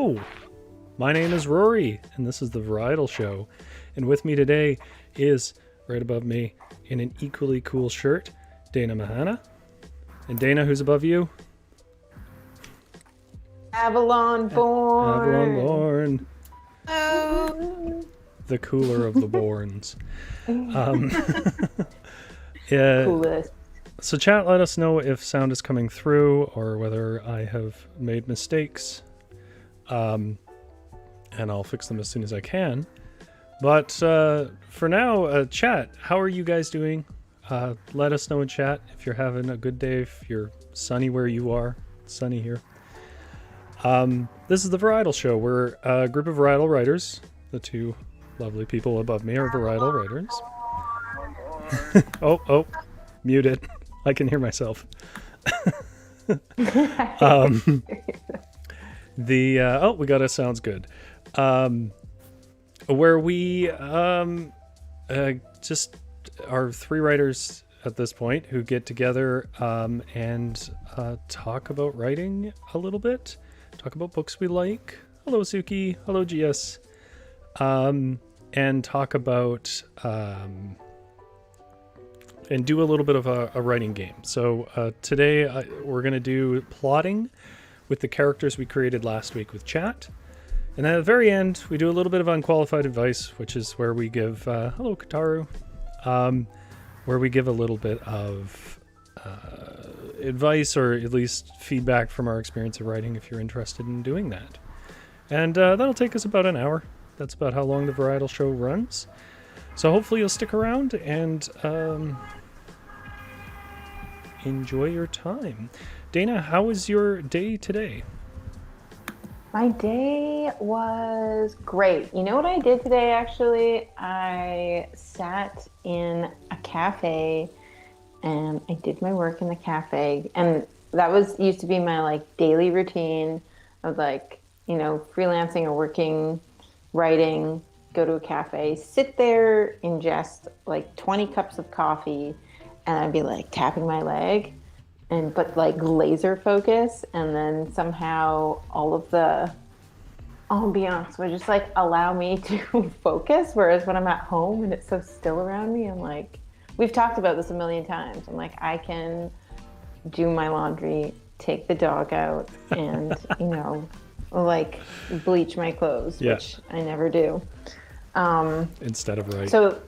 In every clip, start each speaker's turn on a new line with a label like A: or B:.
A: Hello, my name is Rory, and this is The Varietal Show. And with me today is, right above me, in an equally cool shirt, Dana Mahana. And Dana, who's above you?
B: Avalon Born.
A: Avalon Born.
B: Oh.
A: The cooler of the Borns. Yeah.
B: Coolest.
A: So chat, let us know if sound is coming through or whether I have made mistakes. And I'll fix them as soon as I can. But for now, chat, how are you guys doing? Let us know in chat if you're having a good day, if you're sunny where you are. It's sunny here. This is The Varietal Show. We're a group of varietal writers. The two lovely people above me are varietal writers. oh, muted. I can hear myself. We got it. Sounds good. Where we just are three writers at this point who get together and talk about writing a little bit, talk about books we like. Hello, Suki. Hello, GS. And talk about and do a little bit of a writing game. So today we're going to do plotting with the characters we created last week with chat. And then at the very end, we do a little bit of unqualified advice, which is where we give, hello, Kataru, where we give a little bit of advice or at least feedback from our experience of writing if you're interested in doing that. And that'll take us about an hour. That's about how long the Varietal Show runs. So hopefully you'll stick around and enjoy your time. Dana, how was your day today?
B: My day was great. You know what I did today, actually? I sat in a cafe and I did my work in the cafe. And that used to be my daily routine of freelancing or working, writing, go to a cafe, sit there, ingest 20 cups of coffee, and I'd be tapping my leg. But laser focus, and then somehow all of the ambiance would just allow me to focus. Whereas when I'm at home and it's so still around me, I'm we've talked about this a million times. I'm I can do my laundry, take the dog out, and bleach my clothes, which I never do.
A: Instead of writing.
B: So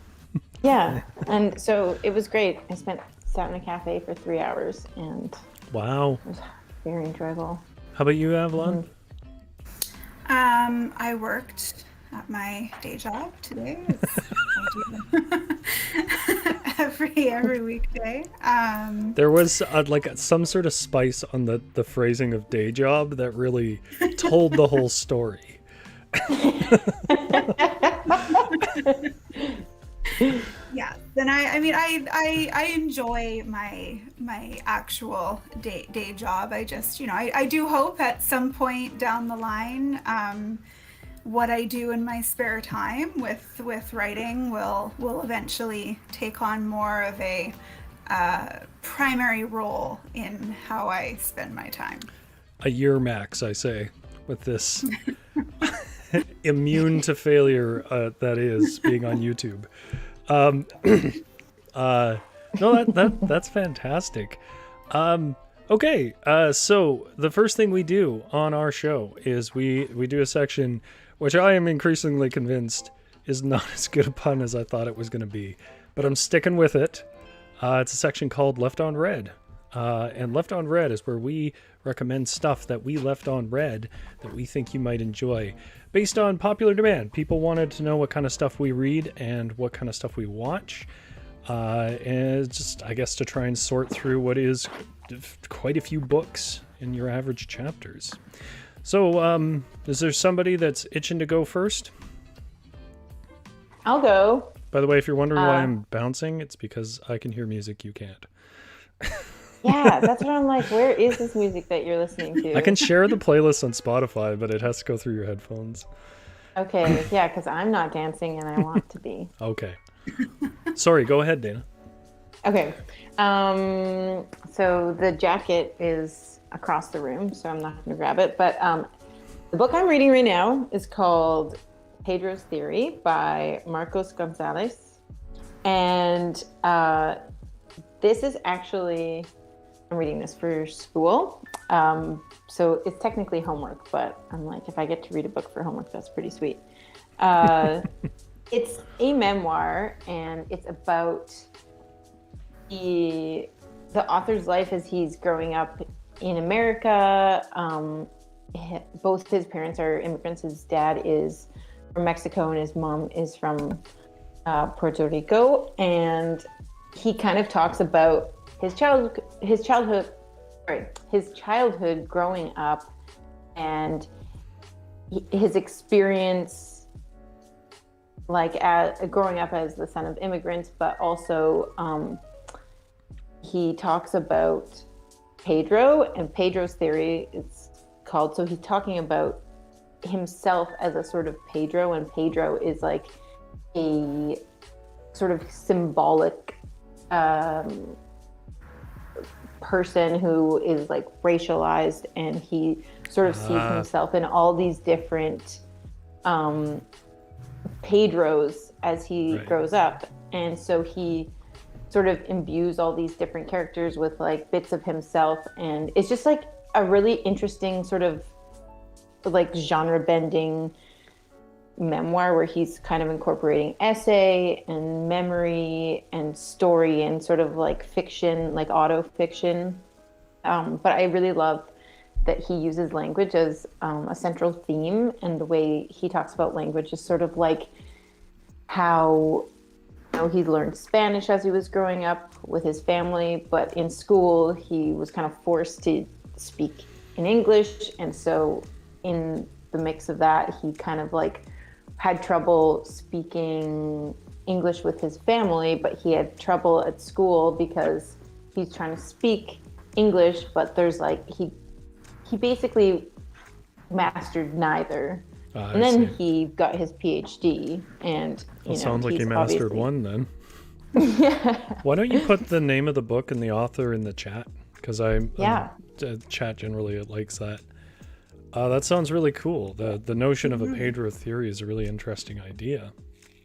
B: yeah, and so it was great. I sat in a cafe for 3 hours, and
A: wow,
B: it was very enjoyable.
A: How about you, Avalon?
C: I worked at my day job today. every weekday.
A: There was some sort of spice on the phrasing of day job that really told the whole story.
C: Yeah, then I enjoy my actual day job. I just I do hope at some point down the line what I do in my spare time with writing will eventually take on more of a primary role in how I spend my time.
A: A year max, I say, with this immune to failure that is being on YouTube. No, that's fantastic. Okay, so the first thing we do on our show is we do a section which I am increasingly convinced is not as good a pun as I thought it was going to be, but I'm sticking with it. It's a section called Left on Read. And Left on Read is where we recommend stuff that we left on read that we think you might enjoy based on popular demand. People wanted to know what kind of stuff we read and what kind of stuff we watch. And just, I guess, to try and sort through what is quite a few books in your average chapters. So, is there somebody that's itching to go first?
B: I'll go.
A: By the way, if you're wondering why I'm bouncing, it's because I can hear music you can't.
B: Yeah, that's what I'm where is this music that you're listening to?
A: I can share the playlist on Spotify, but it has to go through your headphones.
B: Okay, yeah, because I'm not dancing and I want to be.
A: Okay. Sorry, go ahead, Dana.
B: Okay. So the jacket is across the room, so I'm not going to grab it. But The book I'm reading right now is called Pedro's Theory by Marcos Gonzalez. And this is actually, I'm reading this for school. So it's technically homework, but I'm like, if I get to read a book for homework, that's pretty sweet. It's a memoir, and it's about the author's life as he's growing up in America. Both his parents are immigrants. His dad is from Mexico and his mom is from Puerto Rico. And he kind of talks about his childhood growing up and his experience like growing up as the son of immigrants, but also he talks about Pedro and Pedro's theory, it's called. So he's talking about himself as a sort of Pedro, and Pedro is like a sort of symbolic person who is like racialized, and he sort of sees himself in all these different Pedros as he grows up. And so he sort of imbues all these different characters with like bits of himself, and it's just like a really interesting sort of like genre bending memoir where he's kind of incorporating essay and memory and story and sort of like fiction, like auto fiction. But I really love that he uses language as a central theme, and the way he talks about language is sort of like how he learned Spanish as he was growing up with his family, but in school he was kind of forced to speak in English, and so in the mix of that he kind of like had trouble speaking English with his family, but he had trouble at school because he's trying to speak English, but there's like he basically mastered neither. And then he got his PhD, and
A: sounds like he mastered one then.
B: Yeah.
A: Why don't you put the name of the book and the author in the chat? Because chat generally likes that. That sounds really cool. The notion of a Pedro theory is a really interesting idea.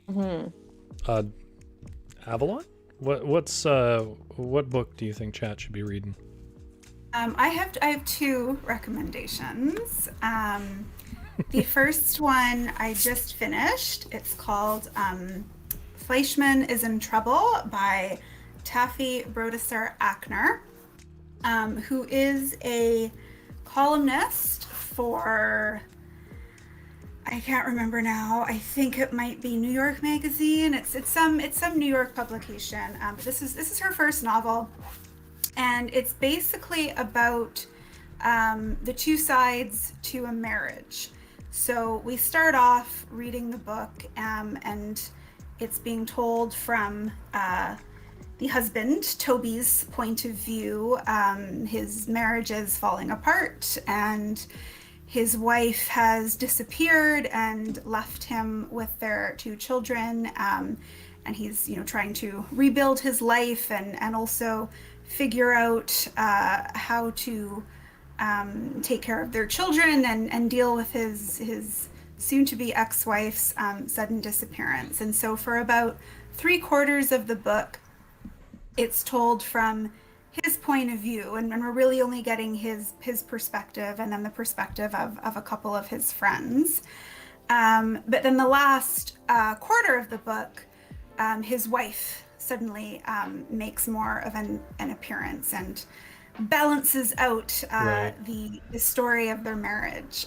A: Mm-hmm. Avalon, what book do you think chat should be reading?
C: I have two recommendations. The first one I just finished. It's called Fleischman is in Trouble by Taffy Brodesser-Akner, who is a columnist for, I can't remember now, I think it might be New York Magazine. It's some New York publication. But this is her first novel, and it's basically about the two sides to a marriage. So we start off reading the book, and it's being told from the husband, Toby's, point of view. His marriage is falling apart, and his wife has disappeared and left him with their two children. And he's, trying to rebuild his life and also figure out how to take care of their children and deal with his soon-to-be ex-wife's sudden disappearance. And so for about 3/4 of the book, it's told from his point of view, and we're really only getting his perspective, and then the perspective of a couple of his friends. But then the last quarter of the book, his wife suddenly makes more of an appearance and balances out the story of their marriage.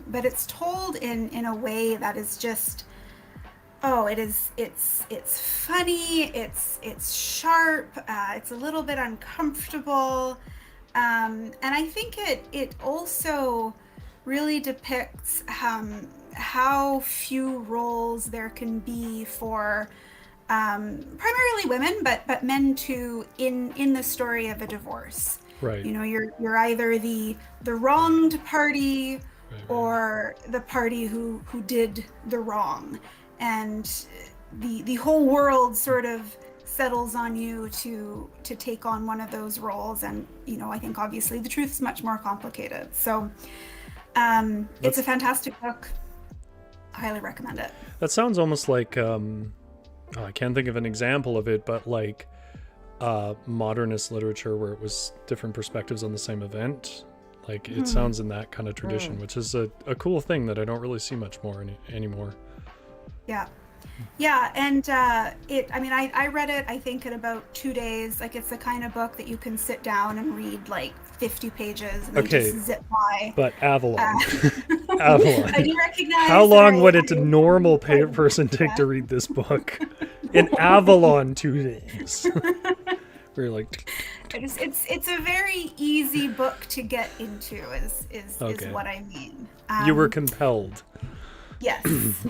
C: But it's told in a way that is just, it's funny, it's sharp, it's a little bit uncomfortable, and I think it also really depicts how few roles there can be for primarily women, but men too, in the story of a divorce.
A: Right.
C: You're either the wronged party or the party who did the wrong, and the whole world sort of settles on you to take on one of those roles. And I think obviously the truth is much more complicated. So It's a fantastic book. I highly recommend it.
A: That sounds almost like I can't think of an example of it, but like modernist literature where it was different perspectives on the same event. Like it sounds in that kind of tradition, which is a cool thing that I don't really see much more anymore.
C: Yeah. And I read it, I think, in about 2 days. Like, it's the kind of book that you can sit down and read like 50 pages and then just zip by.
A: But Avalon. Avalon.
C: I do recognize
A: how long would a normal person take to read this book? In Avalon, 2 days. We're like...
C: It's a very easy book to get into, is what I mean.
A: You were compelled.
C: Yes,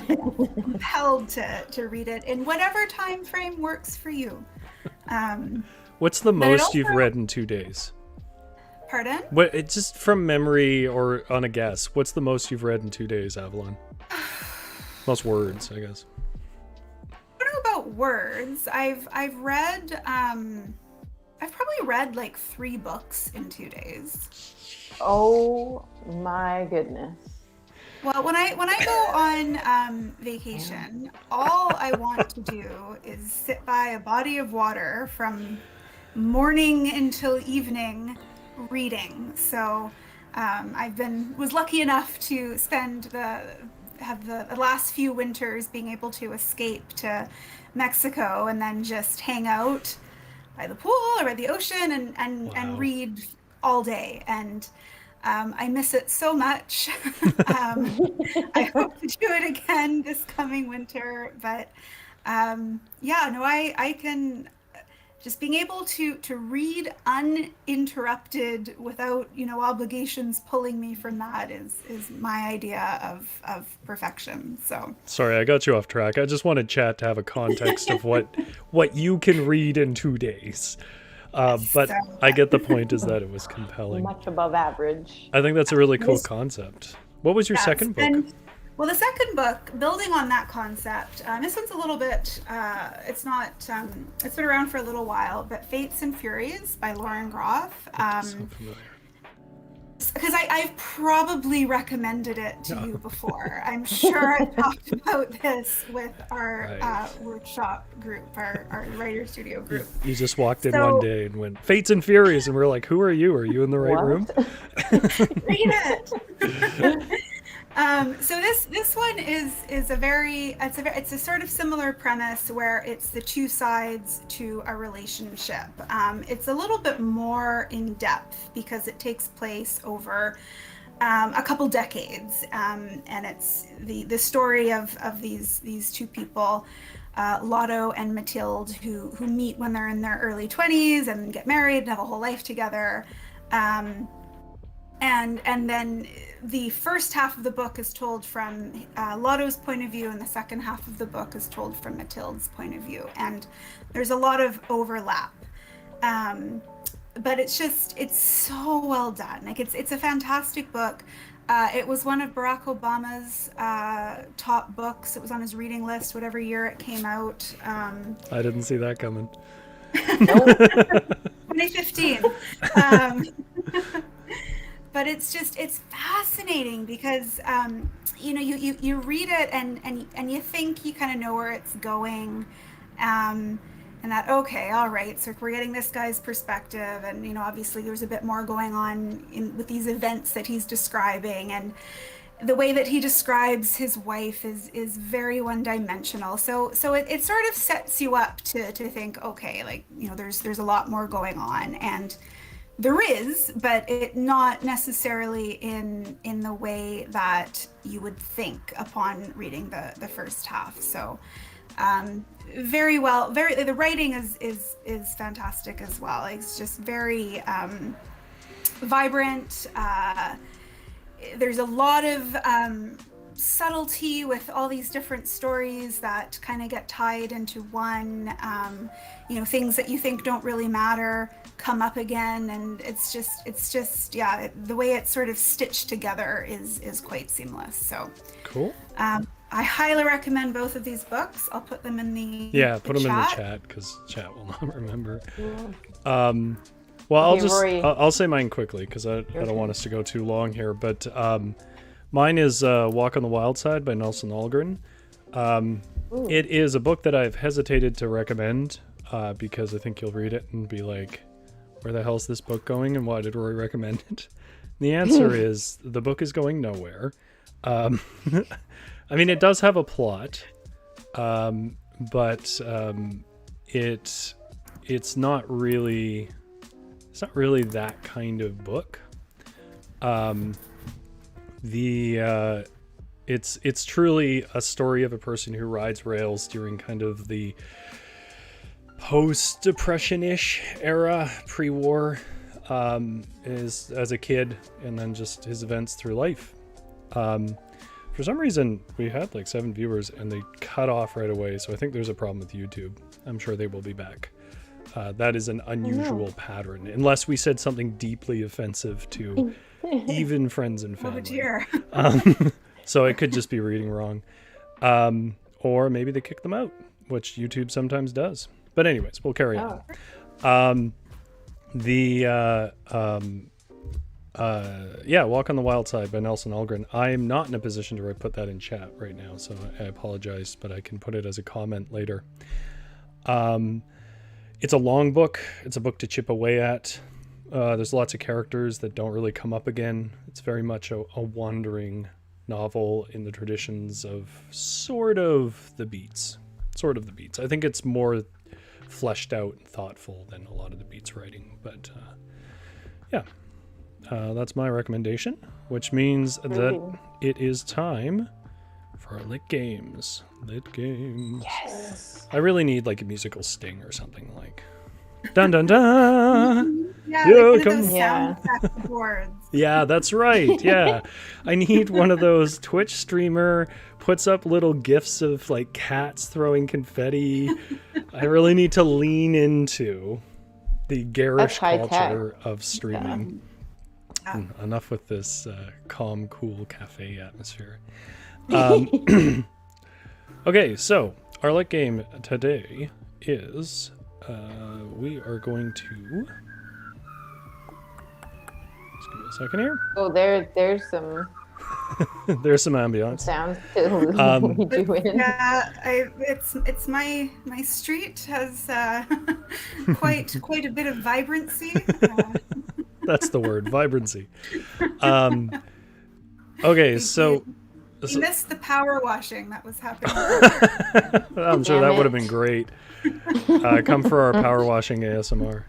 C: compelled to read it in whatever time frame works for you.
A: What's the most you've read in 2 days?
C: Pardon?
A: It's just from memory or on a guess. What's the most you've read in 2 days, Avalon? Most words, I guess.
C: I don't know about words. I've read. I've probably read like 3 books in 2 days.
B: Oh my goodness.
C: Well, when I go on vacation, all I want to do is sit by a body of water from morning until evening reading. So was lucky enough to have the last few winters being able to escape to Mexico and then just hang out by the pool or by the ocean and read all day. And I miss it so much. I hope to do it again this coming winter. But I can just being able to read uninterrupted without obligations pulling me from that is my idea of perfection. So
A: sorry, I got you off track. I just wanted chat to have a context of what you can read in 2 days. But I get the point is that it was compelling.
B: Much above average.
A: I think that's a really cool concept. What was your second book?
C: Well, the second book, building on that concept, this one's a little bit, it's been around for a little while, but Fates and Furies by Lauren Groff.
A: So familiar.
C: Because I've probably recommended it to you before. I'm sure I've talked about this with our workshop group, our writer studio group.
A: You just walked in one day and went, Fates and Furies, and we're like, who are you? Are you in the right room?
C: Read it! So this one is it's a sort of similar premise where it's the two sides to a relationship. It's a little bit more in depth because it takes place over a couple decades, and it's the story of these two people, Lotto and Mathilde, who meet when they're in their early 20s and get married and have a whole life together. And then the first half of the book is told from Lotto's point of view, and the second half of the book is told from Mathilde's point of view. And there's a lot of overlap. But it's so well done. Like it's a fantastic book. It was one of Barack Obama's top books. It was on his reading list, whatever year it came out.
A: I didn't see that coming.
C: 2015. But it's fascinating because you read it and you think you kind of know where it's going, and that okay, all right, so we're getting this guy's perspective, and obviously there's a bit more going on with these events that he's describing, and the way that he describes his wife is very one-dimensional. So it sort of sets you up to think, okay, like there's a lot more going on, and there is, but it not necessarily in the way that you would think upon reading the first half. So very well, the writing is fantastic as well. It's just very vibrant. There's a lot of subtlety with all these different stories that kind of get tied into one. Things that you think don't really matter come up again, and it's just the way it's sort of stitched together is quite seamless. So
A: cool.
C: I highly recommend both of these books. I'll put them in the
A: put them in the chat because chat will not remember. Well,
B: Okay,
A: I'll say mine quickly because I don't want us to go too long here. But Mine is Walk on the Wild Side by Nelson Algren. It is a book that I've hesitated to recommend because I think you'll read it and be like, where the hell is this book going and why did Rory recommend it? The answer is the book is going nowhere. I mean, it does have a plot, but it's not really that kind of book. It's truly a story of a person who rides rails during kind of the post-depression-ish era, pre-war, as a kid, and then just his events through life. For some reason, we had like 7 viewers and they cut off right away, so I think there's a problem with YouTube. I'm sure they will be back. That is an unusual pattern, unless we said something deeply offensive to even friends and family. Oh dear. So it could just be reading wrong. Or maybe they kick them out, which YouTube sometimes does. But anyways, we'll carry on. Walk on the Wild Side by Nelson Algren. I am not in a position to put that in chat right now, so I apologize, but I can put it as a comment later. It's a long book. It's a book to chip away at. There's lots of characters that don't really come up again. It's very much a wandering novel in the traditions of sort of the Beats. I think it's more fleshed out and thoughtful than a lot of the Beats writing, but that's my recommendation, which means that it is time for our LitGames. Yes. I really need like a musical sting or something like dun dun dun.
C: Yeah, like one of those sound effect boards.
A: Yeah, that's right. Yeah. I need one of those Twitch streamer puts up little gifs of like cats throwing confetti. I really need to lean into the garish culture of streaming. Enough with this calm, cool cafe atmosphere. Okay, so our light game today is we are going to just give me a second here.
B: Oh, there's some
A: there's some ambiance
B: sounds to doing.
C: Yeah, it's my street has quite a bit of vibrancy.
A: That's the word, vibrancy. Okay, so
C: you missed the power washing that was happening.
A: I'm sure that would have been great. Come for our power washing ASMR.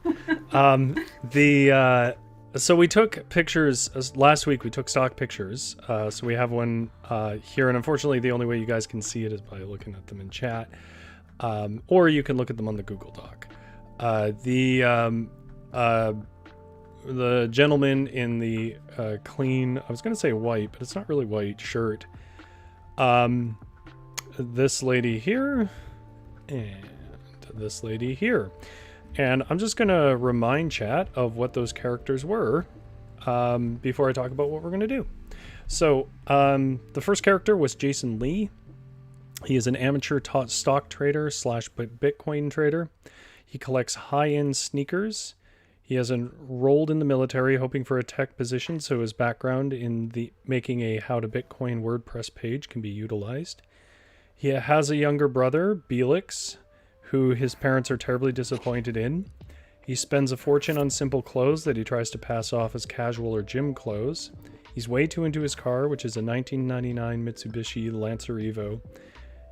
A: So we took pictures last week. We took stock pictures. So we have one here, and unfortunately, the only way you guys can see it is by looking at them in chat, or you can look at them on the Google Doc. The gentleman in the clean, I was going to say white, but it's not really white shirt. This lady here and this lady here. And I'm just going to remind chat of what those characters were before I talk about what we're going to do. So the first character was Jason Lee. He is an amateur stock trader / Bitcoin trader. He collects high-end sneakers. He has enrolled in the military hoping for a tech position, so his background in the making a How to Bitcoin WordPress page can be utilized. He has a younger brother, Belix, who his parents are terribly disappointed in. He spends a fortune on simple clothes that he tries to pass off as casual or gym clothes. He's way too into his car, which is a 1999 Mitsubishi Lancer Evo.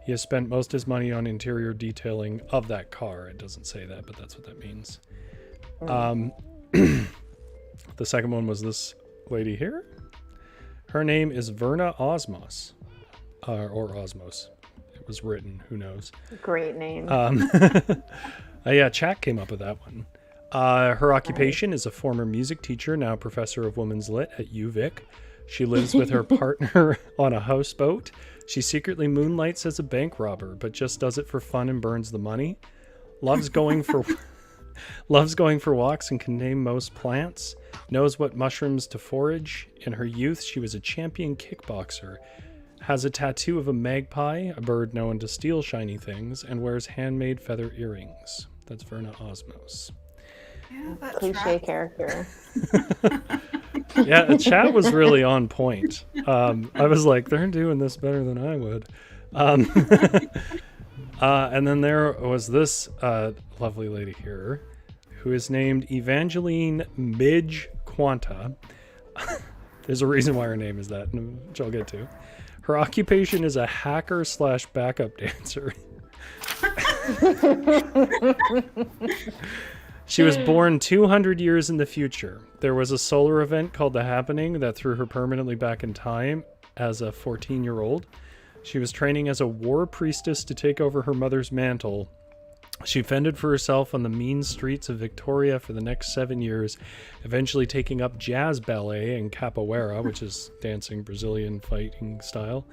A: He has spent most of his money on interior detailing of that car. It doesn't say that, but that's what that means. The second one was this lady here. Her name is Verna Osmos, or Osmos. It was written, who knows.
B: Great name.
A: Yeah, chat came up with that one. Her occupation is a former music teacher, now professor of women's lit at UVic. She lives with her partner on a houseboat. She secretly moonlights as a bank robber, but just does it for fun and burns the money. Loves going for walks and can name most plants. Knows what mushrooms to forage. In her youth, she was a champion kickboxer. Has a tattoo of a magpie, a bird known to steal shiny things, and wears handmade feather earrings. That's Verna Osmos.
C: Yeah,
B: cliche character.
A: Yeah, the chat was really on point. I was like, they're doing this better than I would. And then there was this lovely lady here who is named Evangeline Midge Quanta. There's a reason why her name is that, which I'll get to. Her occupation is a hacker / backup dancer. She was born 200 years in the future. There was a solar event called The Happening that threw her permanently back in time as a 14-year-old. She was training as a war priestess to take over her mother's mantle. She fended for herself on the mean streets of Victoria for the next 7 years, eventually taking up jazz ballet and capoeira, which is dancing Brazilian fighting style,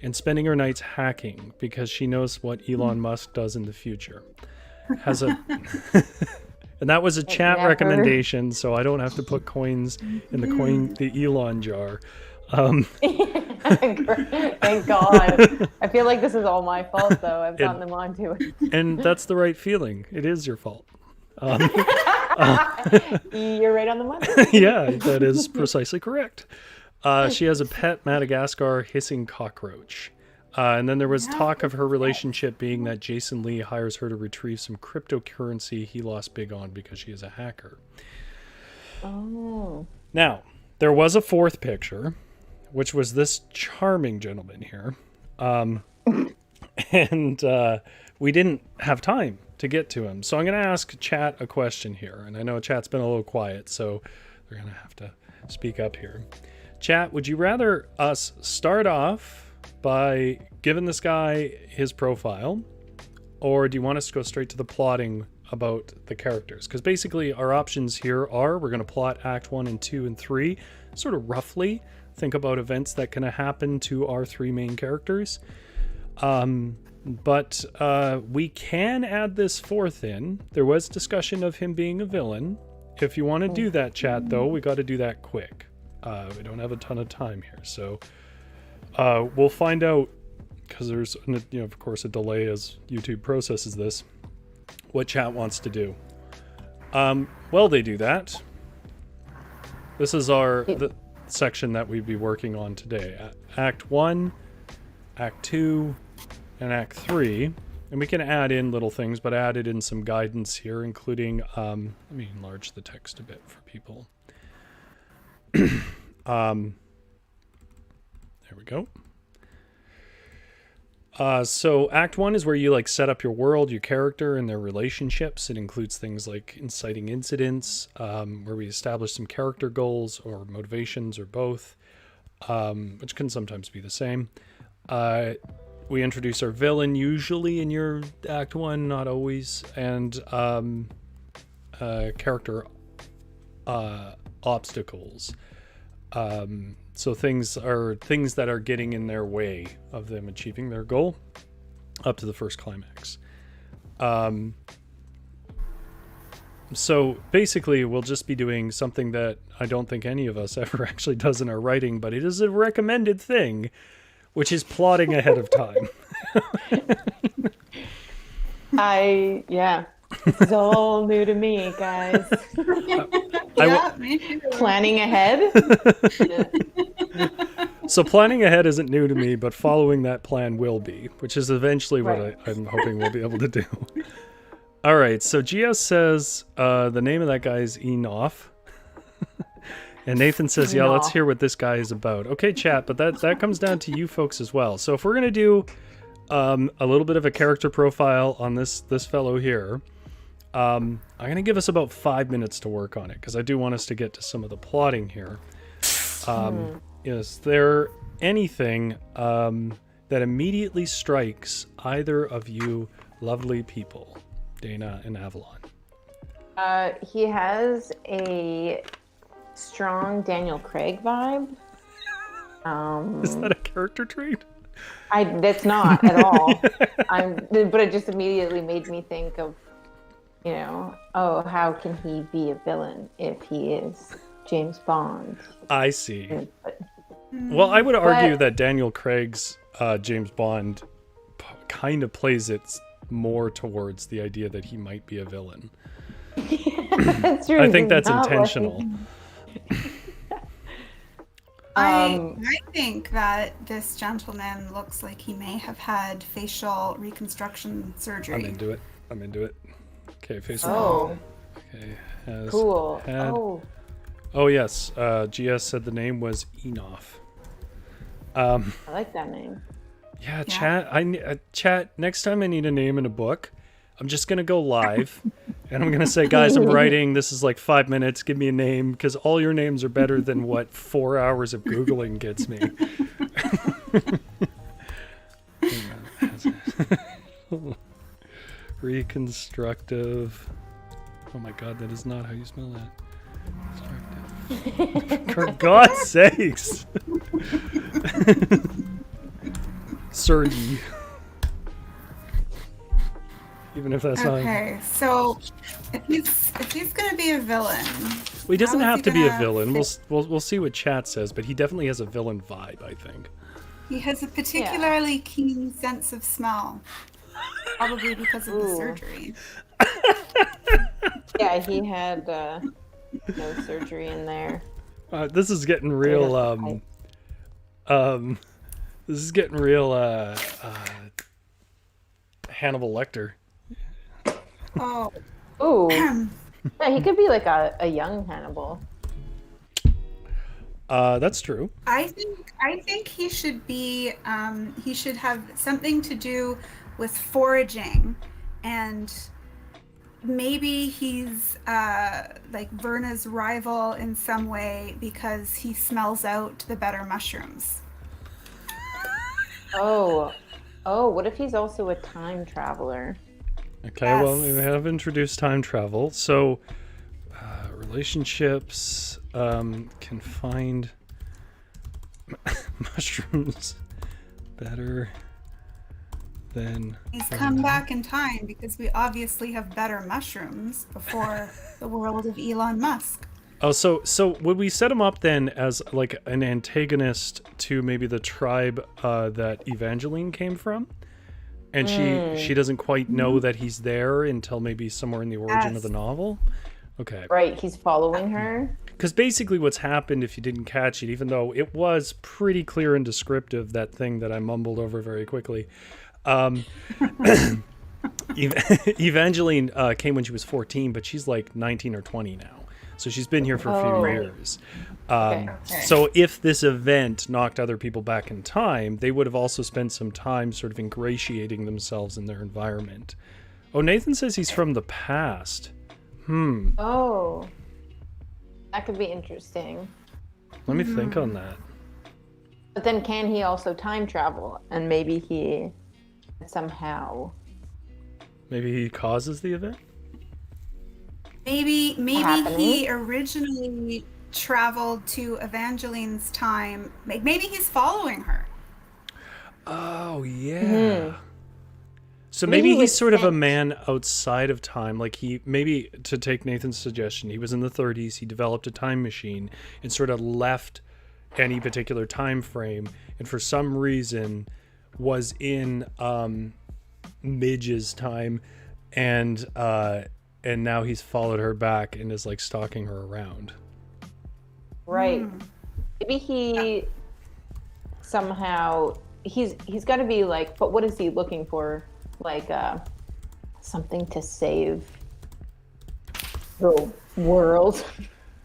A: and spending her nights hacking because she knows what Elon Musk does in the future. Has a and that was a chat recommendation, so I don't have to put coins in the Elon jar.
B: Thank God. I feel like this is all my fault, though. I've gotten them onto it.
A: And that's the right feeling. It is your fault.
B: You're right on the money.
A: Yeah, that is precisely correct. She has a pet Madagascar hissing cockroach. And then there was talk of her relationship being that Jason Lee hires her to retrieve some cryptocurrency he lost big on because she is a hacker.
B: Oh.
A: Now, there was a fourth picture, which was this charming gentleman here. And we didn't have time to get to him. So I'm going to ask chat a question here. And I know chat's been a little quiet, so they're going to have to speak up here. Chat, would you rather us start off by giving this guy his profile, or do you want us to go straight to the plotting about the characters? Because basically our options here are we're going to plot Act 1 and 2 and 3, sort of roughly think about events that can happen to our three main characters. But we can add this fourth in. There was discussion of him being a villain. If you want to do that, chat, though, we got to do that quick. We don't have a ton of time here, so we'll find out, because there's, of course, a delay as YouTube processes this, what chat wants to do. While they do that, this is the section that we'd be working on today. Act 1, Act 2, and Act 3. And we can add in little things, but added in some guidance here, including, let me enlarge the text a bit for people. There we go. So Act 1 is where you set up your world, your character, and their relationships. It includes things like inciting incidents, where we establish some character goals or motivations or both, which can sometimes be the same. We introduce our villain, usually in your Act 1, not always, and character obstacles. So things that are getting in their way of them achieving their goal up to the first climax. So basically we'll just be doing something that I don't think any of us ever actually does in our writing, but it is a recommended thing, which is plotting ahead of time.
B: This is all new to me, guys.
C: Me too.
B: Planning ahead.
A: So planning ahead isn't new to me, but following that plan will be, which is eventually what I'm hoping we'll be able to do. All right, so GS says the name of that guy is Enoff. And Nathan says, yeah, let's hear what this guy is about. Okay, chat, but that comes down to you folks as well. So if we're going to do a little bit of a character profile on this fellow here, I'm going to give us about 5 minutes to work on it, because I do want us to get to some of the plotting here. Is there anything that immediately strikes either of you lovely people, Dana and Avalon?
B: He has a strong Daniel Craig vibe.
A: Is that a character trait?
B: That's not at all. But it just immediately made me think of, how can he be a villain if he is James Bond?
A: I see. Well, I would argue that Daniel Craig's James Bond kind of plays it more towards the idea that he might be a villain.
B: That's true.
A: I think that's intentional.
C: I think that this gentleman looks like he may have had facial reconstruction surgery.
A: I'm into it. Okay, facial.
B: Oh,
A: Okay, has
B: cool.
A: had.
B: Oh,
A: Oh yes, GS said the name was Enoff.
B: I like that name.
A: Yeah, chat. Chat. Next time I need a name in a book, I'm just gonna go live, and I'm gonna say, guys, I'm writing. This is like 5 minutes. Give me a name, because all your names are better than what 4 hours of googling gets me. Reconstructive. Oh my god, that is not how you spell that. For God's sakes. Surgery. Even if that's not.
C: Okay, so if he's gonna be a villain,
A: Well, he doesn't
C: how is
A: have
C: he
A: to be a
C: gonna
A: villain.
C: fit-
A: We'll see what chat says, but he definitely has a villain vibe, I think.
C: He has a particularly keen sense of smell, probably because of the
B: Ooh.
C: surgery.
B: Yeah, he had no surgery in there.
A: This is getting real. This is getting real. Hannibal Lecter.
C: Oh,
B: Ooh. Yeah, he could be like a young Hannibal.
A: That's true.
C: I think he should be. He should have something to do with foraging, and maybe he's like Verna's rival in some way because he smells out the better mushrooms.
B: Oh, what if he's also a time traveler?
A: Okay,
C: Yes.
A: well, we have introduced time travel. So, relationships can find mushrooms better than.
C: He's come back in time because we obviously have better mushrooms before the world of Elon Musk.
A: Oh, so would we set him up then as like an antagonist to maybe the tribe that Evangeline came from? And she doesn't quite know that he's there until maybe somewhere in the origin of the novel? Okay.
B: Right, he's following her.
A: Because basically what's happened, if you didn't catch it, even though it was pretty clear and descriptive, that thing that I mumbled over very quickly, Evangeline came when she was 14, but she's like 19 or 20 now. So she's been here for a few years.
B: Okay.
A: So if this event knocked other people back in time, they would have also spent some time sort of ingratiating themselves in their environment. Oh, Nathan says he's from the past.
B: Oh, that could be interesting.
A: Let me think on that.
B: But then can he also time travel? And maybe he somehow...
A: Maybe he causes the event?
C: Maybe
B: happening.
C: he originally traveled to Evangeline's time. Maybe he's following her.
A: Oh, yeah. So maybe
B: Maybe
A: he's
B: with
A: sort of a
B: sense.
A: man outside of time. Like maybe to take Nathan's suggestion, he was in the 30s, he developed a time machine and sort of left any particular time frame, and for some reason was in Midge's time, and now he's followed her back and is like stalking her around.
B: Right. Maybe he somehow... He's got to be like... But what is he looking for? Like something to save the world.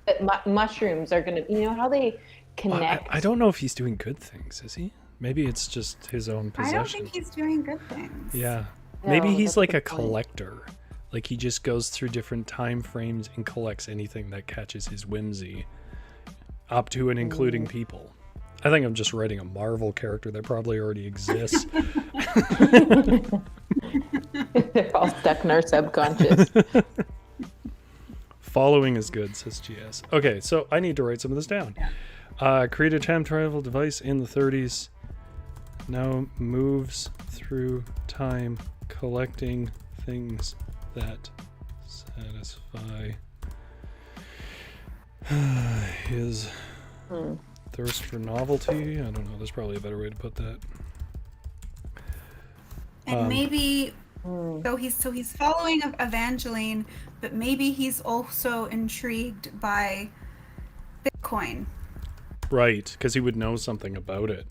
B: That mushrooms are going to... You know how they connect?
A: I don't know if he's doing good things, is he? Maybe it's just his own possession.
C: I don't think he's doing good things.
A: Yeah.
B: No,
A: Maybe he's
B: that's
A: like
B: a
A: a
B: good point.
A: collector. Like he just goes through different time frames and collects anything that catches his whimsy, up to and including people. I think I'm just writing a Marvel character that probably already exists.
B: They're all stuck in our subconscious.
A: Following is good, says GS. Okay, so I need to write some of this down. Create a time travel device in the 30s. Now moves through time, collecting things that satisfy his thirst for novelty. I don't know. There's probably a better way to put that.
C: And maybe so he's following Evangeline, but maybe he's also intrigued by Bitcoin.
A: Right, because he would know something about it.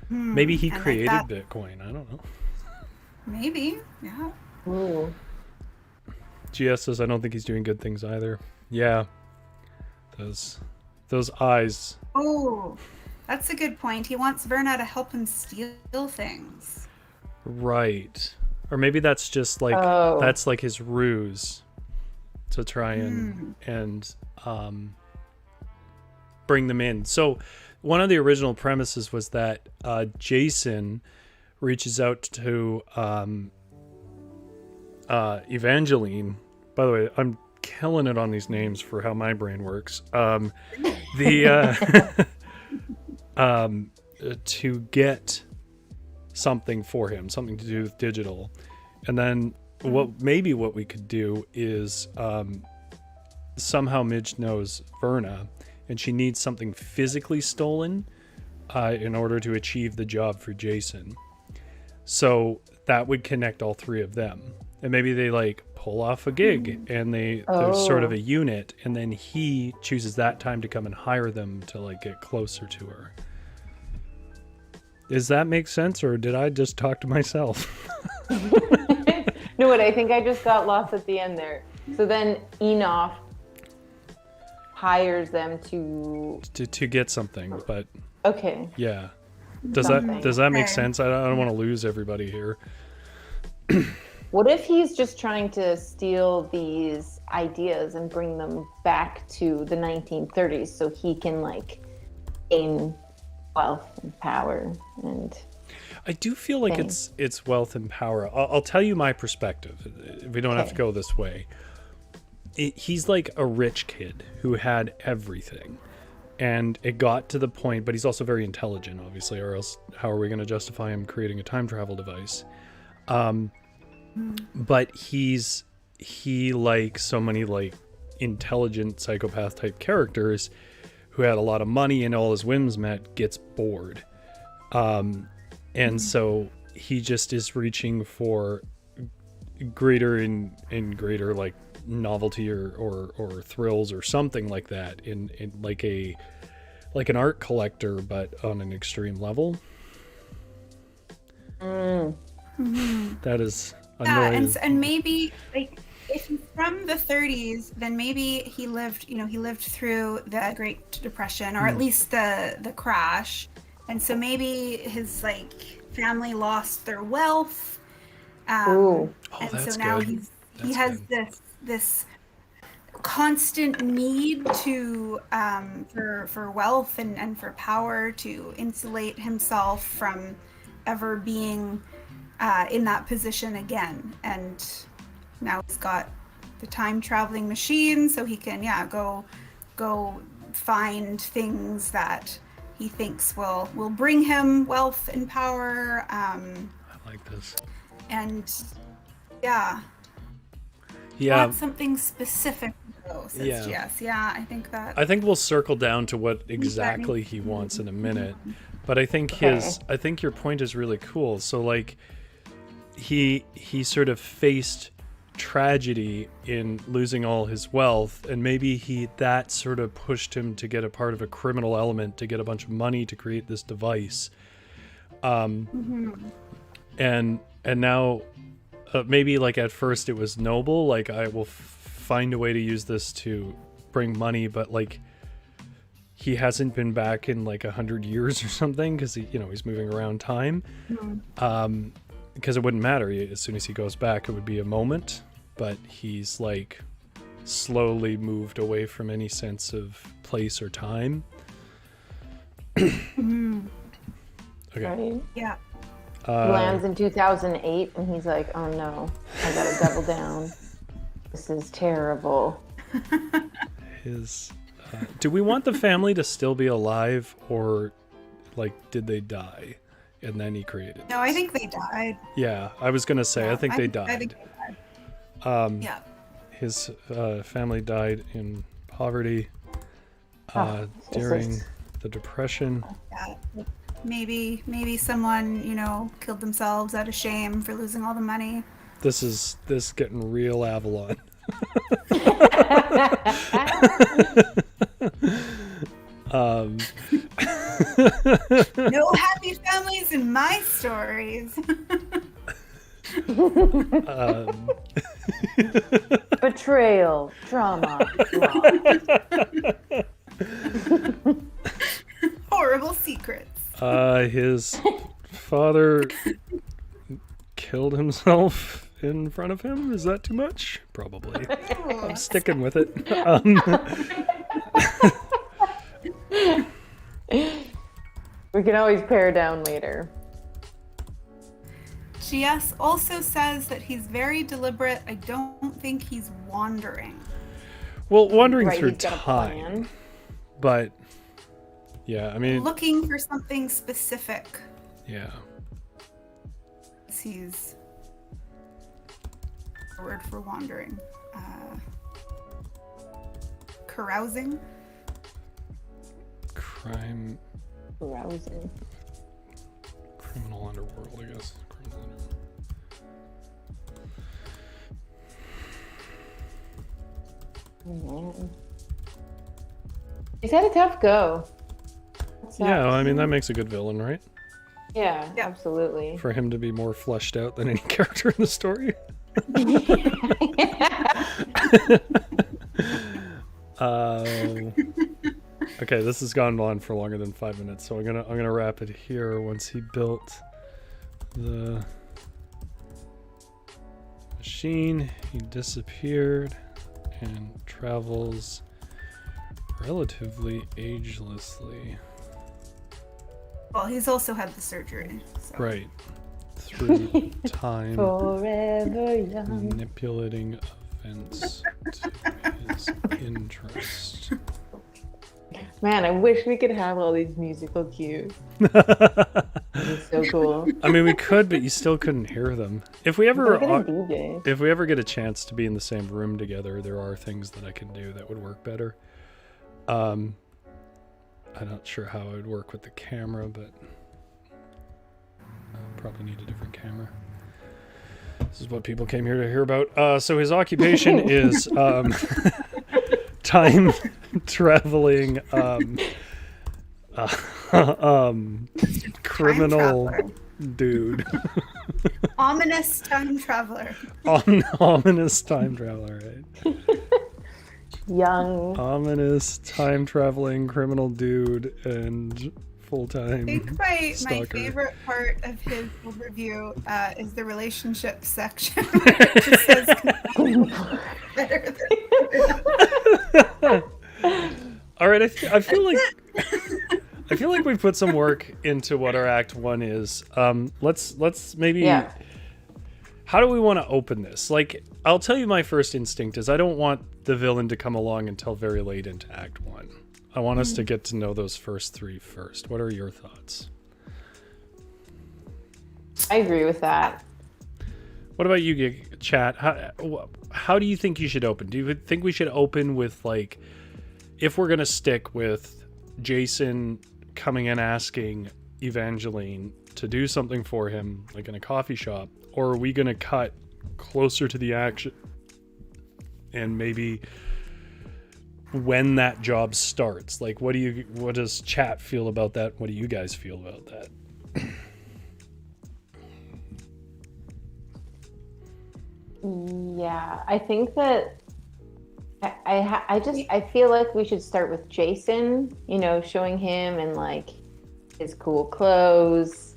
A: Maybe he
C: and
A: created
C: like
A: Bitcoin. I don't know.
C: Maybe, yeah.
B: Ooh.
A: GS says, I don't think he's doing good things either. Yeah. Those eyes.
C: Oh, that's a good point. He wants Verna to help him steal things.
A: Right. Or maybe that's just like, that's like his ruse to try and bring them in. So one of the original premises was that Jason reaches out to Evangeline. By the way, I'm killing it on these names for how my brain works. To get something for him, something to do with digital. And then what we could do is somehow Midge knows Verna and she needs something physically stolen in order to achieve the job for Jason. So that would connect all three of them. And maybe they like pull off a gig and they're sort of a unit, and then he chooses that time to come and hire them to like get closer to her. Does that make sense, or did I just talk to myself?
B: No, I think I just got lost at the end there. So then Enoch hires them to
A: get something, but
B: okay.
A: Yeah. Does that make sense? I don't want to lose everybody here.
B: What if he's just trying to steal these ideas and bring them back to the 1930s so he can like gain wealth and power? And
A: I do feel like it's wealth and power. I'll tell you my perspective. We don't have to go this way. He's like a rich kid who had everything. And it got to the point, but he's also very intelligent, obviously, or else how are we going to justify him creating a time travel device? But he like so many like intelligent psychopath type characters who had a lot of money and all his whims met, gets bored. And so he just is reaching for greater and greater like novelty or thrills or something like that in like an art collector, but on an extreme level. That is annoying.
C: And maybe like if he's from the 30s, then maybe he lived through the Great Depression, or at least the crash, and so maybe his like family lost their wealth. And so now
A: good.
C: he has this constant need to for wealth and for power to insulate himself from ever being in that position again. And now he's got the time traveling machine, so he can go find things that he thinks will bring him wealth and power.
A: I like this.
C: And not something specific though, says Jess. Yeah, I think
A: we'll circle down to what exactly he wants in a minute. But I think I think your point is really cool. So like he sort of faced tragedy in losing all his wealth, and maybe that sort of pushed him to get a part of a criminal element to get a bunch of money to create this device. And now maybe like at first it was noble, like I will find a way to use this to bring money, but like he hasn't been back in like 100 years or something because he's moving around time. Because it wouldn't matter. As soon as he goes back, it would be a moment, but he's like slowly moved away from any sense of place or time. Okay.
B: Right?
C: Yeah.
B: He lands in 2008 and he's like, oh no, I gotta double down. This is terrible.
A: Do we want the family to still be alive, or like did they die and then he created this?
C: No, I think they died.
A: Yeah, I was gonna say I think they died.
C: I think they died.
A: His family died in poverty during the Depression.
C: Yeah. Maybe someone killed themselves out of shame for losing all the money.
A: This is getting real Avalon.
C: days.
B: Betrayal, drama,
C: Horrible secrets.
A: His father killed himself in front of him. Is that too much? Probably. I'm sticking with it.
B: We can always pare down later.
C: GS also says that he's very deliberate. I don't think he's wandering.
A: Well, wandering
B: Right,
A: through
B: he's got a
A: time.
B: plan.
A: But, yeah, I mean...
C: Looking for something specific.
A: Yeah.
C: He's a word for wandering. Carousing.
A: Crime...
B: Carousing.
A: Criminal underworld, I guess. Criminal underworld.
B: Oh, man. He's had a tough go.
A: Yeah, I mean, that makes a good villain, right?
B: Yeah,
C: Yeah.
B: absolutely.
A: For him to be more fleshed out than any character in the story. Okay, this has gone on for longer than 5 minutes, so I'm gonna wrap it here. Once he built the machine, he disappeared and travels relatively agelessly.
C: Well, he's also had the surgery. So.
A: Right. Through time,
B: Forever young.
A: manipulating events to his interest.
B: Man, I wish we could have all these musical cues. That'd be so cool.
A: I mean, we could, but you still couldn't hear them. If we
B: Look
A: ever,
B: at a DJ.
A: if we ever get a chance to be in the same room together, there are things that I can do that would work better. I'm not sure how I would work with the camera, but I'll probably need a different camera. This is what people came here to hear about. So his occupation is time traveling criminal dude.
C: Ominous time traveler.
A: Ominous time traveler, right?
B: Young.
A: Ominous time traveling criminal dude and full-time
C: I think my
A: stalker.
C: favorite part of his overview is the relationship section. Where it just says better than
A: All right, I feel like we've put some work into what our Act 1 is. Let's maybe.
B: Yeah.
A: How do we want to open this? Like, I'll tell you, my first instinct is I don't want the villain to come along until very late into Act 1. I want us to get to know those first three first. What are your thoughts?
B: I agree with that.
A: What about you, chat? How do you think you should open? Do you think we should open with, like, if we're going to stick with Jason coming and asking Evangeline to do something for him, like in a coffee shop, or are we going to cut closer to the action and maybe when that job starts? Like, what does chat feel about that? What do you guys feel about that?
B: Yeah, I think that I feel like we should start with Jason, showing him and like his cool clothes,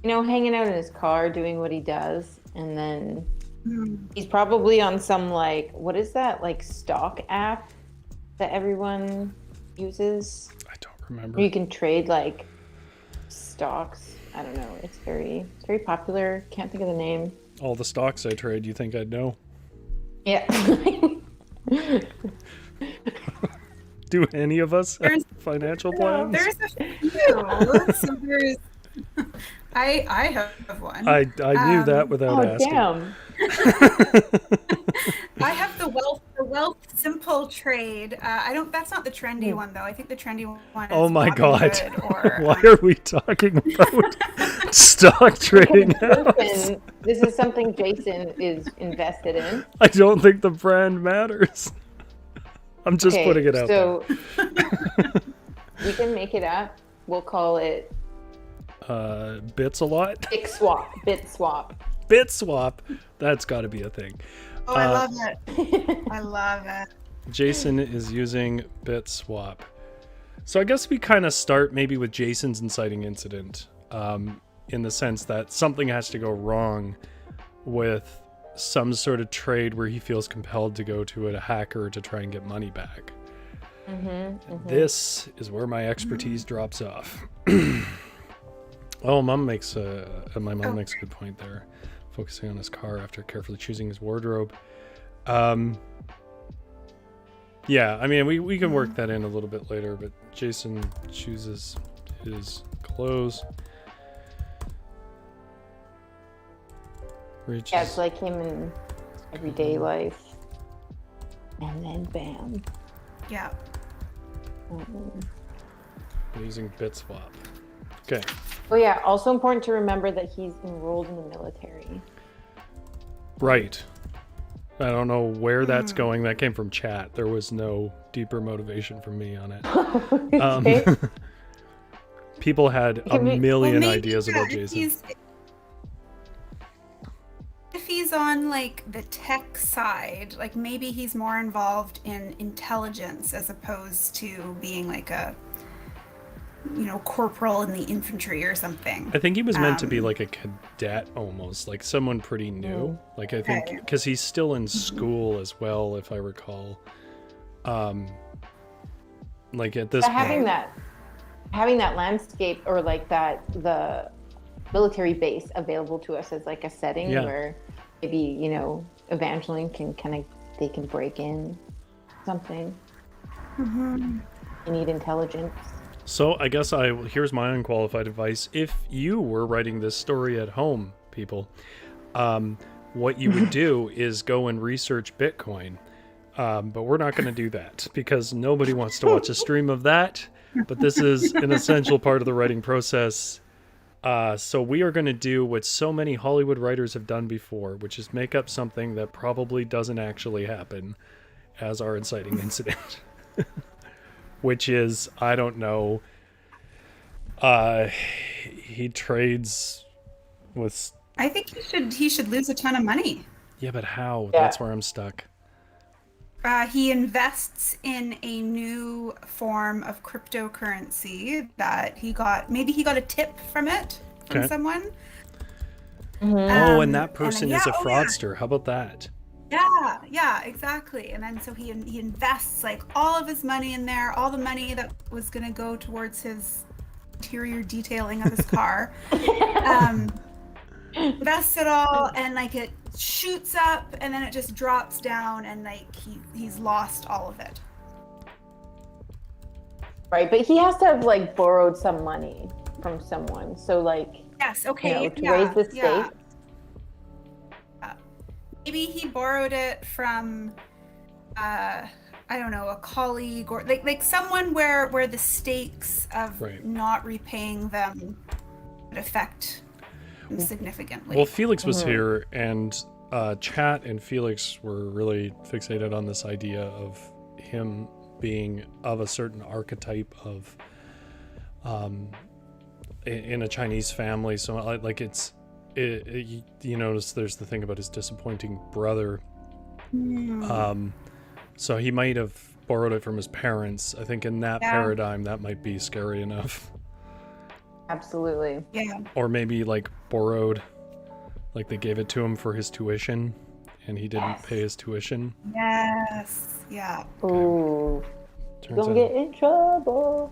B: hanging out in his car doing what he does, and then he's probably on some, like, what is that, like, stock app that everyone uses?
A: I don't remember.
B: You can trade like stocks. I don't know. It's very popular. Can't think of the name.
A: All the stocks I trade, you think I'd know?
B: Yeah.
A: Do any of us have financial plans?
C: There's a few. So there's. I have one.
A: I knew that without asking.
B: Damn.
C: I have the wealth simple trade. That's not the trendy one though. I think the trendy one is
A: Oh my God.
C: Robinhood or,
A: Why are we talking about stock trading apps?
B: Listen, this is something Jason is invested in.
A: I don't think the brand matters. I'm just
B: Okay,
A: putting it out
B: so we can make it up. We'll call it
A: bits a lot.
B: Bit swap.
A: Bit swap. That's got to be a thing.
C: Oh, I love it. I love it.
A: Jason is using bit swap. So I guess we kind of start maybe with Jason's inciting incident, in the sense that something has to go wrong with some sort of trade where he feels compelled to go to a hacker to try and get money back. This is where my expertise drops off. Oh, my mom makes a good point there, focusing on his car after carefully choosing his wardrobe. Yeah, I mean, we can work that in a little bit later, but Jason chooses his clothes. Reaches.
B: Yeah, it's like him in everyday life. And then bam.
C: Yeah.
A: Using bit swap. Okay.
B: Oh yeah, also important to remember that he's enrolled in the military.
A: Right. I don't know where that's going. That came from chat. There was no deeper motivation from me on it. People had a million ideas about Jason.
C: If he's on like the tech side, like maybe he's more involved in intelligence as opposed to being like a, corporal in the infantry or something.
A: I think he was meant to be like a cadet almost, like someone pretty new. Like I think because he's still in school as well, if I recall. Like at this point,
B: having that landscape or like the military base available to us as like a setting where maybe Evangeline can break in something. You need intelligence.
A: So I guess here's my unqualified advice. If you were writing this story at home, people, what you would do is go and research Bitcoin. But we're not going to do that because nobody wants to watch a stream of that. But this is an essential part of the writing process. So we are going to do what so many Hollywood writers have done before, which is make up something that probably doesn't actually happen as our inciting incident. Which is, I don't know, he trades with...
C: I think he should lose a ton of money.
A: Yeah, but how? Yeah. That's where I'm stuck.
C: He invests in a new form of cryptocurrency that maybe he got a tip from someone.
A: And that person is a fraudster. How about that?
C: Yeah, exactly. And then so he invests like all of his money in there, all the money that was going to go towards his interior detailing of his car. Invests it all, and like it shoots up, and then it just drops down, and like he's lost all of it.
B: Right, but he has to have like borrowed some money from someone. So like,
C: yes, okay,
B: to raise the stakes.
C: Maybe he borrowed it from, I don't know, a colleague or like someone where the stakes of not repaying them would affect him significantly.
A: Well, Felix was here, and Chat and Felix were really fixated on this idea of him being of a certain archetype of, in a Chinese family. So like you notice there's the thing about his disappointing brother. So he might have borrowed it from his parents. I think in that paradigm, that might be scary enough.
B: Absolutely.
C: Yeah.
A: Or maybe like borrowed, like they gave it to him for his tuition and he didn't pay his tuition.
C: Yes. Yeah.
B: Ooh. Don't get in trouble.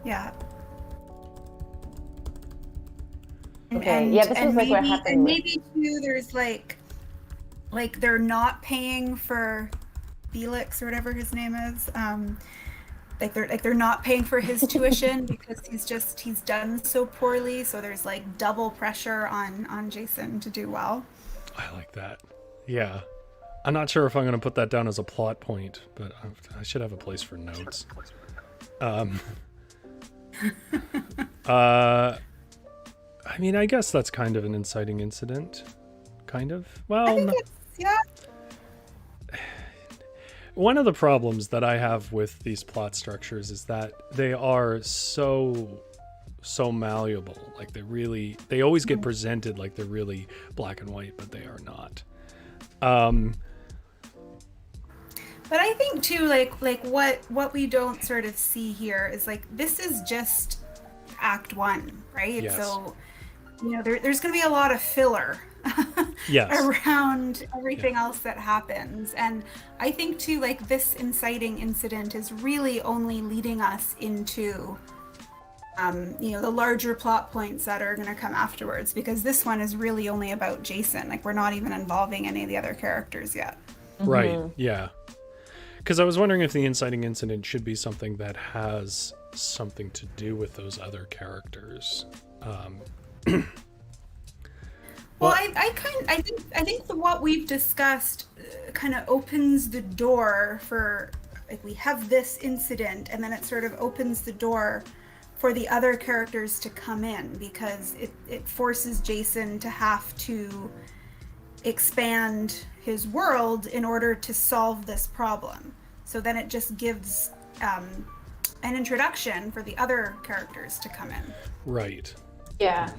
C: Yeah.
B: Okay. This was like what happened.
C: And maybe too, there's like they're not paying for Felix or whatever his name is. They're not paying for his tuition because he's done so poorly. So there's like double pressure on Jason to do well.
A: I like that. Yeah. I'm not sure if I'm going to put that down as a plot point, but I should have a place for notes. I mean, I guess that's kind of an inciting incident. Kind of. Well,
C: I think it's,
A: one of the problems that I have with these plot structures is that they are so malleable. Like they always get presented like they're really black and white, but they are not.
C: But I think too, like what we don't sort of see here is like this is just Act 1, right?
A: Yes.
C: So there's going to be a lot of filler
A: Yes.
C: around everything else that happens, and I think too, like this inciting incident is really only leading us into the larger plot points that are going to come afterwards, because this one is really only about Jason. Like we're not even involving any of the other characters yet.
A: Right. Yeah. Because I was wondering if the inciting incident should be something that has something to do with those other characters.
C: Well, I think what we've discussed kind of opens the door for, like, we have this incident, and then it sort of opens the door for the other characters to come in, because it forces Jason to have to expand his world in order to solve this problem. So then it just gives an introduction for the other characters to come in.
A: Right.
B: Yeah.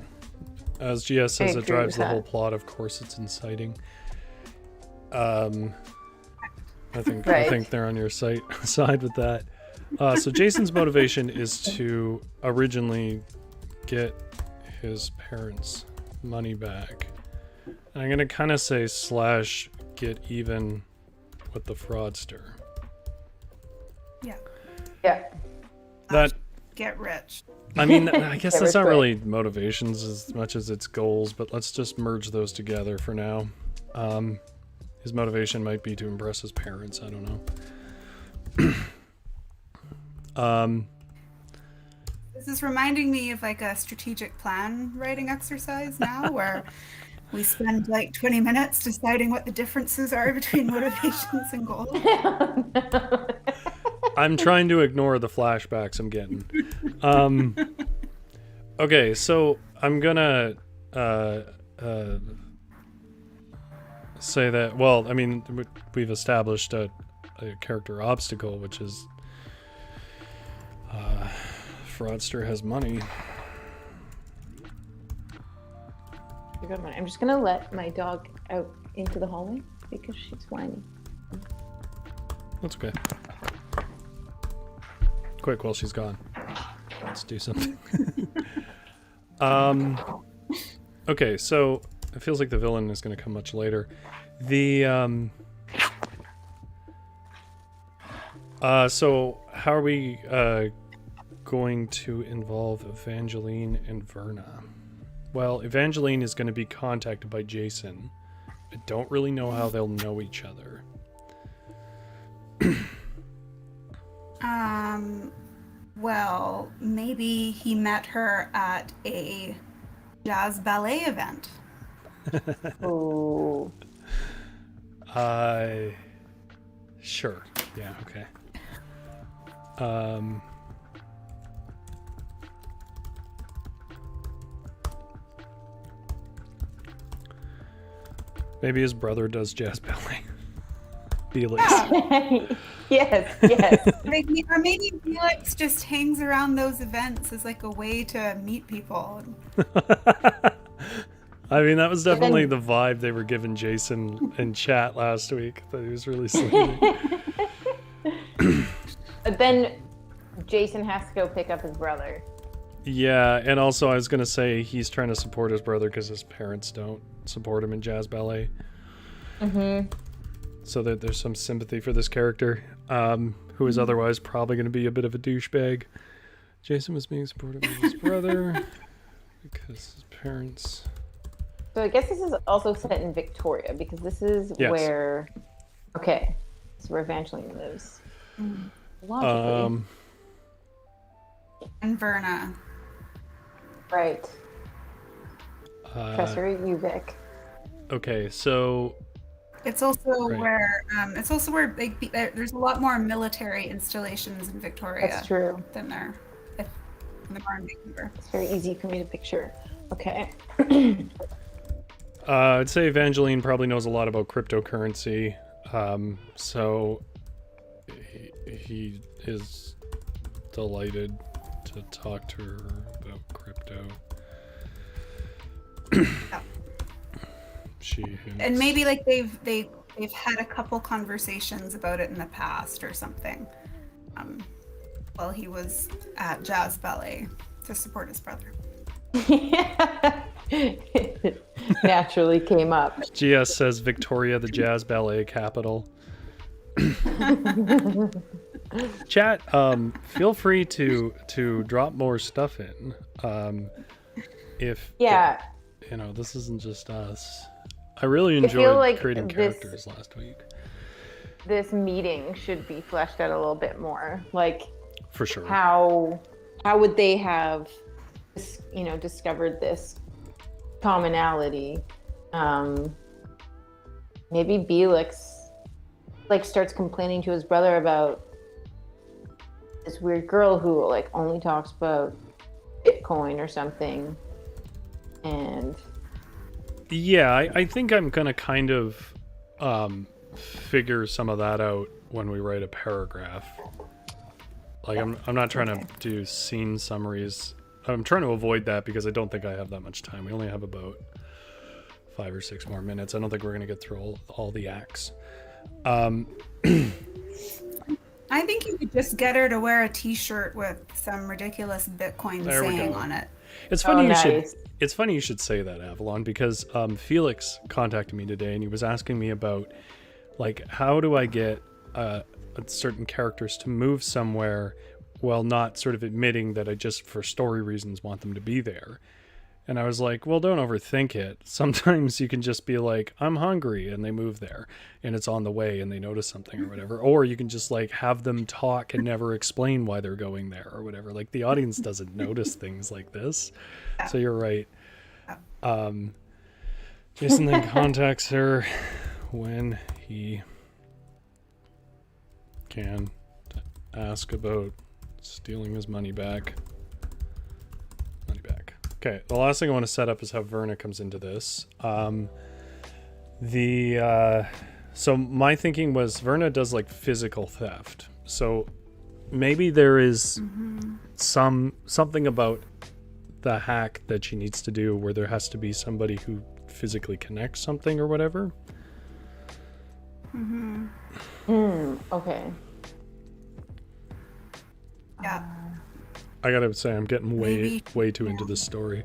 A: As GS says, it drives the
B: that.
A: whole plot. Of course, it's inciting. I think they're on your side with that. So Jason's motivation is to originally get his parents' money back. And I'm gonna kind of say / get even with the fraudster.
C: Yeah.
B: Yeah.
A: That
C: Get rich.
A: I mean, I guess
B: Get
A: that's
B: rich
A: not
B: quick.
A: really motivations as much as it's goals, but let's just merge those together for now. His motivation might be to impress his parents. I don't know.
C: This is reminding me of like a strategic plan writing exercise now, where we spend like 20 minutes deciding what the differences are between motivations and goals.
A: I'm trying to ignore the flashbacks I'm getting. Okay, so I'm gonna say that, well, I mean, we've established a character obstacle, which is fraudster has money.
B: I'm just gonna let my dog out into the hallway because she's whining.
A: That's okay. Quick, while she's gone. Let's do something. Okay, so it feels like the villain is going to come much later. The so how are we going to involve Evangeline and Verna? Well, Evangeline is going to be contacted by Jason. I don't really know how they'll know each other.
C: Well, maybe he met her at a jazz ballet event.
B: Oh.
A: Sure. Yeah, okay. Maybe his brother does jazz ballet. Felix.
B: Yes.
C: Or maybe Felix just hangs around those events as like a way to meet people.
A: I mean, that was definitely the vibe they were giving Jason in chat last week. That he was really sleepy.
B: But then Jason has to go pick up his brother.
A: Yeah, and also I was going to say he's trying to support his brother because his parents don't support him in jazz ballet.
B: Mm-hmm.
A: So that there's some sympathy for this character, who is otherwise probably going to be a bit of a douchebag. Jason was being supportive of his brother because his parents...
B: So I guess this is also set in Victoria, because this is where... Okay. This is where Evangeline lives. Logically.
C: And Verna.
B: Right. Professor Ubik.
A: Okay, so...
C: It's also where like, there's a lot more military installations in Victoria.
B: That's true.
C: Than there in Vancouver.
B: It's very easy for me to picture. Okay.
A: I'd say Evangeline probably knows a lot about cryptocurrency. So he is delighted to talk to her about crypto.
C: Yeah.
A: She hints.
C: And maybe like they've had a couple conversations about it in the past or something. While he was at jazz ballet to support his brother.
B: Naturally came up.
A: GS says Victoria, the jazz ballet capital. Chat, feel free to drop more stuff in. If this isn't just us. I really enjoyed creating characters last week.
B: This meeting should be fleshed out a little bit more. Like,
A: for sure.
B: How would they have, discovered this commonality? Maybe Belix starts complaining to his brother about this weird girl who only talks about Bitcoin or something. And
A: yeah, I think I'm gonna kind of figure some of that out when we write a paragraph. I'm not trying to do scene summaries. I'm trying to avoid that because I don't think I have that much time. We only have about 5 or 6 more minutes. I don't think we're gonna get through all the acts.
C: I think you could just get her to wear a T-shirt with some ridiculous Bitcoin saying on it.
A: It's funny It's funny you should say that, Avalon, because Felix contacted me today and he was asking me about how do I get certain characters to move somewhere while not sort of admitting that I just for story reasons want them to be there. And I was like, well, don't overthink it. Sometimes you can just be like, I'm hungry, and they move there, and it's on the way, and they notice something or whatever. Or you can just have them talk and never explain why they're going there or whatever. The audience doesn't notice things like this. So you're right. Jason then contacts her when he can to ask about stealing his money back. Okay, the last thing I want to set up is how Verna comes into this. So my thinking was Verna does physical theft. So maybe there is something about the hack that she needs to do where there has to be somebody who physically connects something or whatever.
B: Okay.
C: Yeah.
A: I gotta say, I'm getting way too into this story.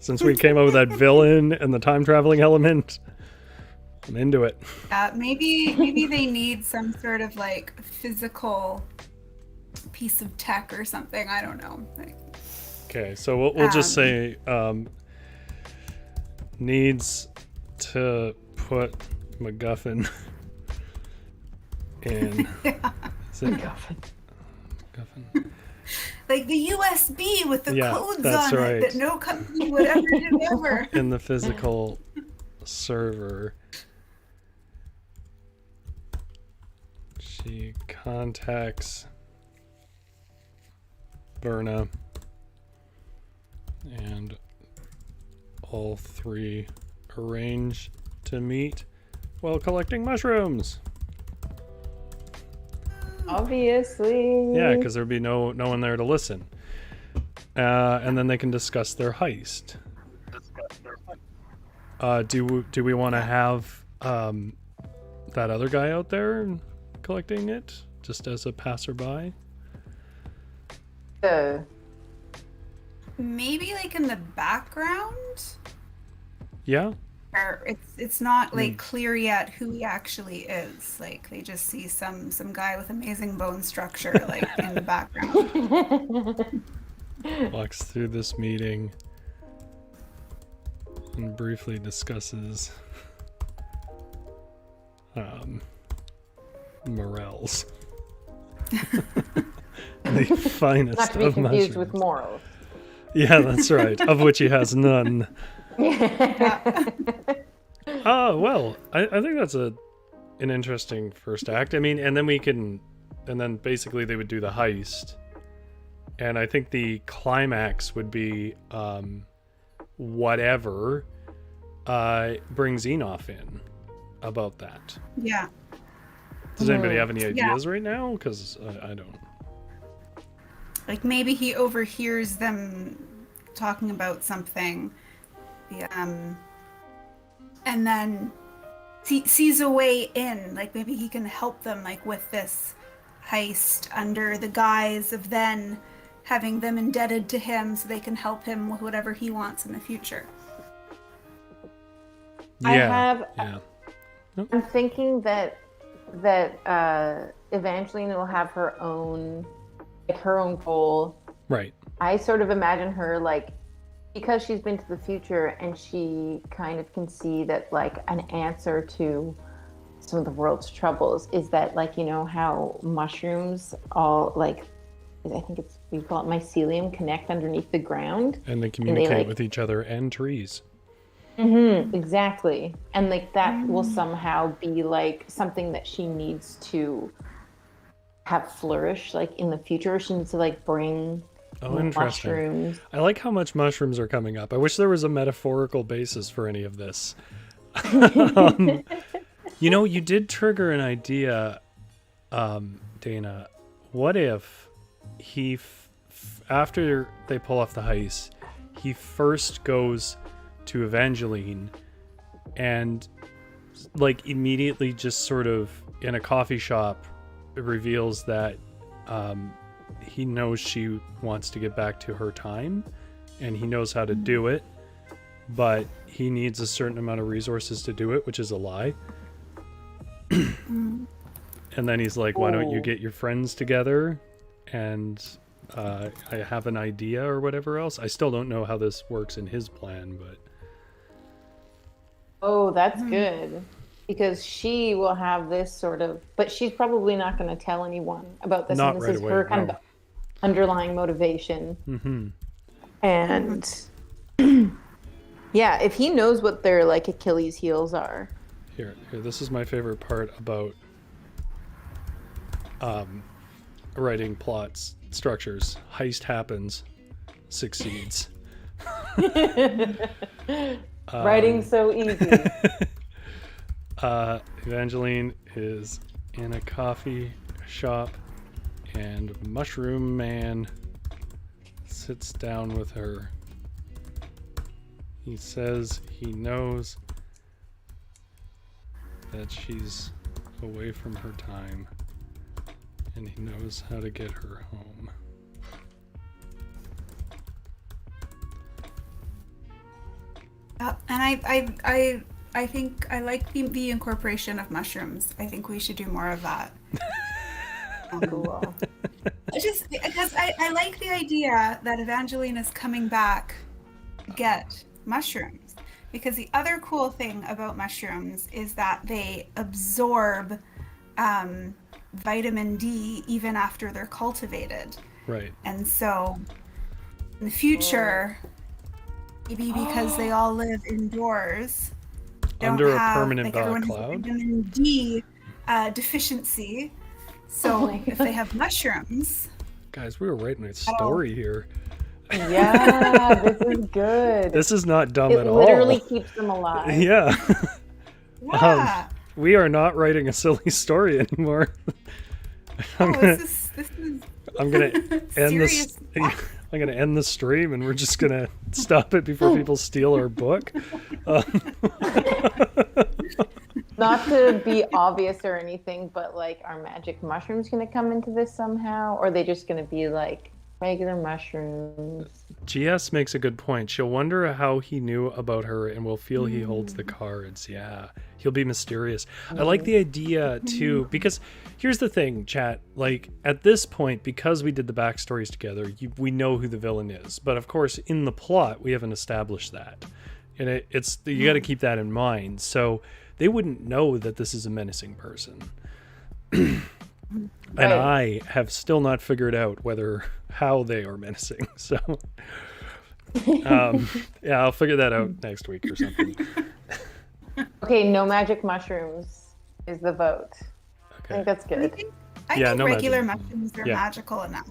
A: Since we came up with that villain and the time traveling element, I'm into it.
C: Maybe they need some sort of physical piece of tech or something. I don't know.
A: Okay, so we'll just say needs to put MacGuffin in.
B: MacGuffin.
C: The USB with the codes on
A: right.
C: it that no company would ever do ever.
A: In the physical server. She contacts Verna and all three arrange to meet while collecting mushrooms.
B: Obviously.
A: Yeah, because there'd be no one there to listen. And then they can discuss their heist. Do we want to have that other guy out there collecting it just as a passerby?
C: Maybe in the background.
A: Yeah.
C: Or it's not clear yet who he actually is. They just see some guy with amazing bone structure in the background.
A: Walks through this meeting and briefly discusses morels. The finest
B: Not to be
A: of
B: confused
A: mushrooms.
B: with morals.
A: Yeah, that's right. Of which he has none. Oh, well, I think that's an interesting first act. I mean, and then basically they would do the heist. And I think the climax would be whatever brings Enoff in about that.
C: Yeah.
A: Does anybody have any
C: Yeah.
A: ideas right now? Because I don't.
C: Like maybe he overhears them talking about something, and then sees a way in. Like maybe he can help them like with this heist under the guise of then having them indebted to him so they can help him with whatever he wants in the future.
A: Yeah.
B: I'm thinking that Evangeline will have her own goal.
A: Right.
B: I sort of imagine her like, because she's been to the future and she kind of can see that like an answer to some of the world's troubles is that, like, you know how mushrooms all like, I think it's, we call it mycelium, connect underneath the ground.
A: And they communicate
B: like,
A: with each other and trees.
B: Exactly. And like that will somehow be like something that she needs to have flourish like in the future. She needs to like bring
A: Interesting.
B: mushrooms.
A: I like how much mushrooms are coming up. I wish there was a metaphorical basis for any of this. You know, you did trigger an idea, Dana. What if he, after they pull off the heist, he first goes to Evangeline and like immediately just sort of in a coffee shop reveals that he knows she wants to get back to her time and he knows how to do it, but he needs a certain amount of resources to do it, which is a lie. And then he's like, why don't you get your friends together and I have an idea or whatever else. I still don't know how this works in his plan, but
B: Oh, that's good. Because she will have this sort of, but she's probably not going to tell anyone about this.
A: Not
B: And this
A: right
B: is
A: away,
B: her kind
A: no.
B: of underlying motivation. And yeah, if he knows what their like Achilles heels are.
A: Here, this is my favorite part about writing plots, structures. Heist happens, succeeds.
B: Writing so easy.
A: Evangeline is in a coffee shop and Mushroom Man sits down with her. He says he knows that she's away from her time and he knows how to get her home.
C: And I think I like the incorporation of mushrooms. I think we should do more of that.
B: Cool.
C: Just because I like the idea that Evangeline is coming back to get mushrooms. Because the other cool thing about mushrooms is that they absorb vitamin D even after they're cultivated.
A: Right.
C: And so in the future, maybe because they all live indoors,
A: Under a
C: have,
A: permanent
C: like,
A: black
C: everyone has
A: cloud?
C: vitamin D deficiency. So if they have mushrooms,
A: Guys, we were writing a story here.
B: Yeah, this is good.
A: This is not dumb
B: It
A: at all.
B: literally keeps them alive.
A: Yeah.
C: yeah.
A: We are not writing a silly story anymore.
C: This is
A: I'm gonna end
C: serious.
A: this. I'm gonna end the stream, and we're just gonna stop it before people steal our book.
B: Not to be obvious or anything, but like, are magic mushrooms going to come into this somehow? Or are they just going to be like regular mushrooms?
A: GS makes a good point. She'll wonder how he knew about her, and will feel he holds the cards. Yeah, he'll be mysterious. I like the idea too, because here's the thing, chat. Like at this point, because we did the backstories together, we know who the villain is. But of course, in the plot, we haven't established that, and it's you got to keep that in mind. So they wouldn't know that this is a menacing person. And I have still not figured out how they are menacing. So, yeah, I'll figure that out next week or something.
B: Okay, no magic mushrooms is the vote. I
A: Okay.
B: think that's good.
C: I
A: Yeah,
C: think
A: no
C: regular
A: magic.
C: mushrooms are
A: Yeah.
C: magical enough.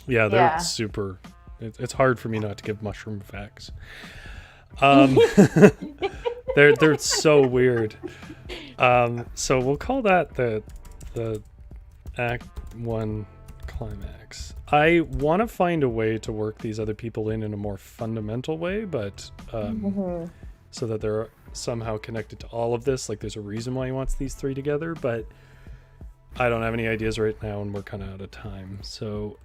A: Yeah, they're
B: Yeah.
A: super. It's hard for me not to give mushroom facts. They're so weird. So we'll call that the the Act 1 climax. I want to find a way to work these other people in a more fundamental way, but so that they're somehow connected to all of this. Like there's a reason why he wants these three together, but I don't have any ideas right now, and we're kind of out of time. So,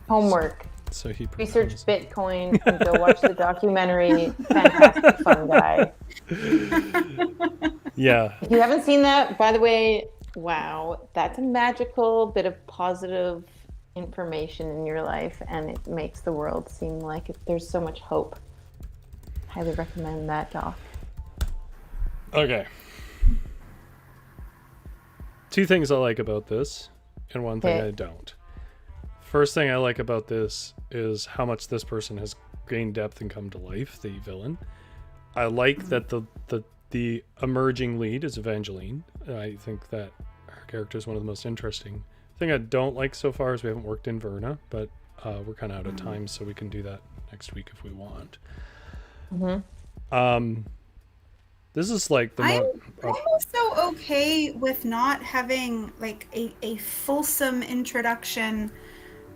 B: homework.
A: So he
B: research Bitcoin and go watch the documentary. Fantastic fun guy.
A: Yeah.
B: If you haven't seen that, by the way, wow, that's a magical bit of positive information in your life, and it makes the world seem like there's so much hope. Highly recommend that doc.
A: Okay. Two things I like about this, and one thing I don't. First thing I like about this is how much this person has gained depth and come to life, the villain. I like that the emerging lead is Evangeline. I think that her character is one of the most interesting. The thing I don't like so far is we haven't worked in Verna, but we're kind of out of time, so we can do that next week if we want. This is like the
C: I'm also okay with not having like a fulsome introduction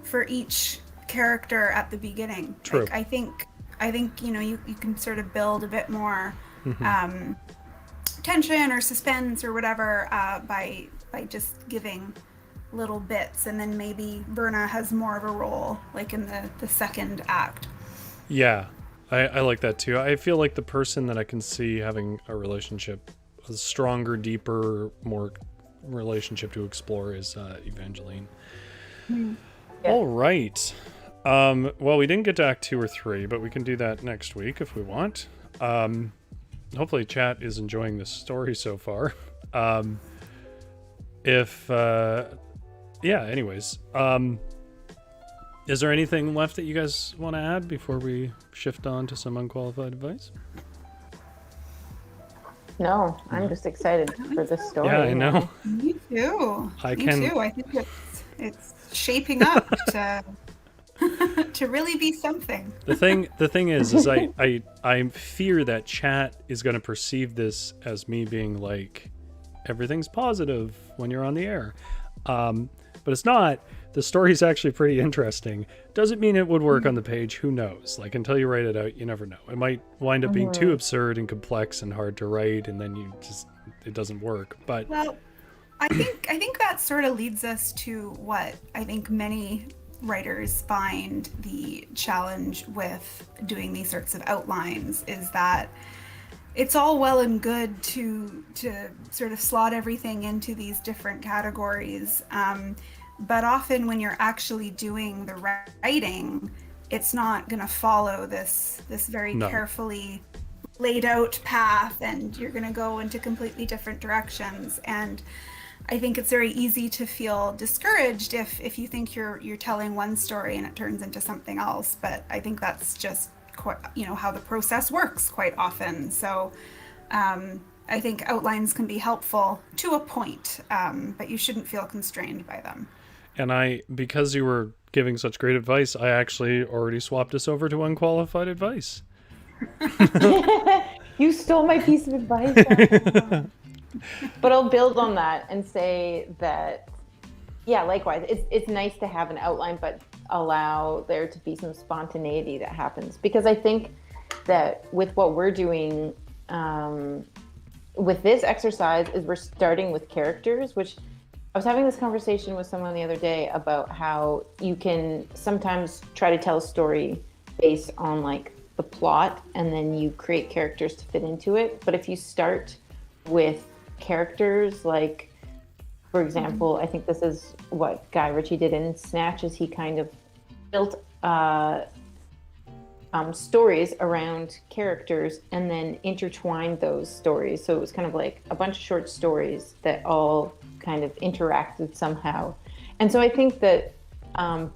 C: for each character at the beginning.
A: True.
C: Like, I think you can sort of build a bit more tension or suspense or whatever by just giving little bits, and then maybe Verna has more of a role like in the second act.
A: Yeah, I like that too. I feel like the person that I can see having a relationship, a stronger, deeper, more relationship to explore is Evangeline. Yeah. All right. Well, we didn't get to Act 2 or 3, but we can do that next week if we want. Hopefully chat is enjoying this story so far. Anyways. Is there anything left that you guys want to add before we shift on to some unqualified advice?
B: No, I'm just excited for this story.
A: Yeah, I know.
C: Me too. I think it's shaping up to to really be something.
A: The thing is I fear that chat is going to perceive this as me being like everything's positive when you're on the air, but it's not. The story's actually pretty interesting. Doesn't mean it would work on the page. Who knows? Like, until you write it out, you never know. It might wind up being too absurd and complex and hard to write, and then it doesn't work. But
C: well, I think that sort of leads us to what I think many writers find the challenge with doing these sorts of outlines is that it's all well and good to sort of slot everything into these different categories. But often when you're actually doing the writing, it's not going to follow this very carefully laid out path, and you're going to go into completely different directions. And I think it's very easy to feel discouraged if you think you're telling one story and it turns into something else. But I think that's just quite, how the process works quite often. So I think outlines can be helpful to a point, but you shouldn't feel constrained by them.
A: And because you were giving such great advice, I actually already swapped us over to unqualified advice.
B: You stole my piece of advice. But I'll build on that and say that, yeah, likewise, it's nice to have an outline, but allow there to be some spontaneity that happens. Because I think that with what we're doing with this exercise is we're starting with characters, which I was having this conversation with someone the other day about how you can sometimes try to tell a story based on like the plot, and then you create characters to fit into it. But if you start with characters, like, for example, I think this is what Guy Ritchie did in Snatch, is he kind of built stories around characters and then intertwined those stories. So it was kind of like a bunch of short stories that all kind of interacted somehow. And so I think that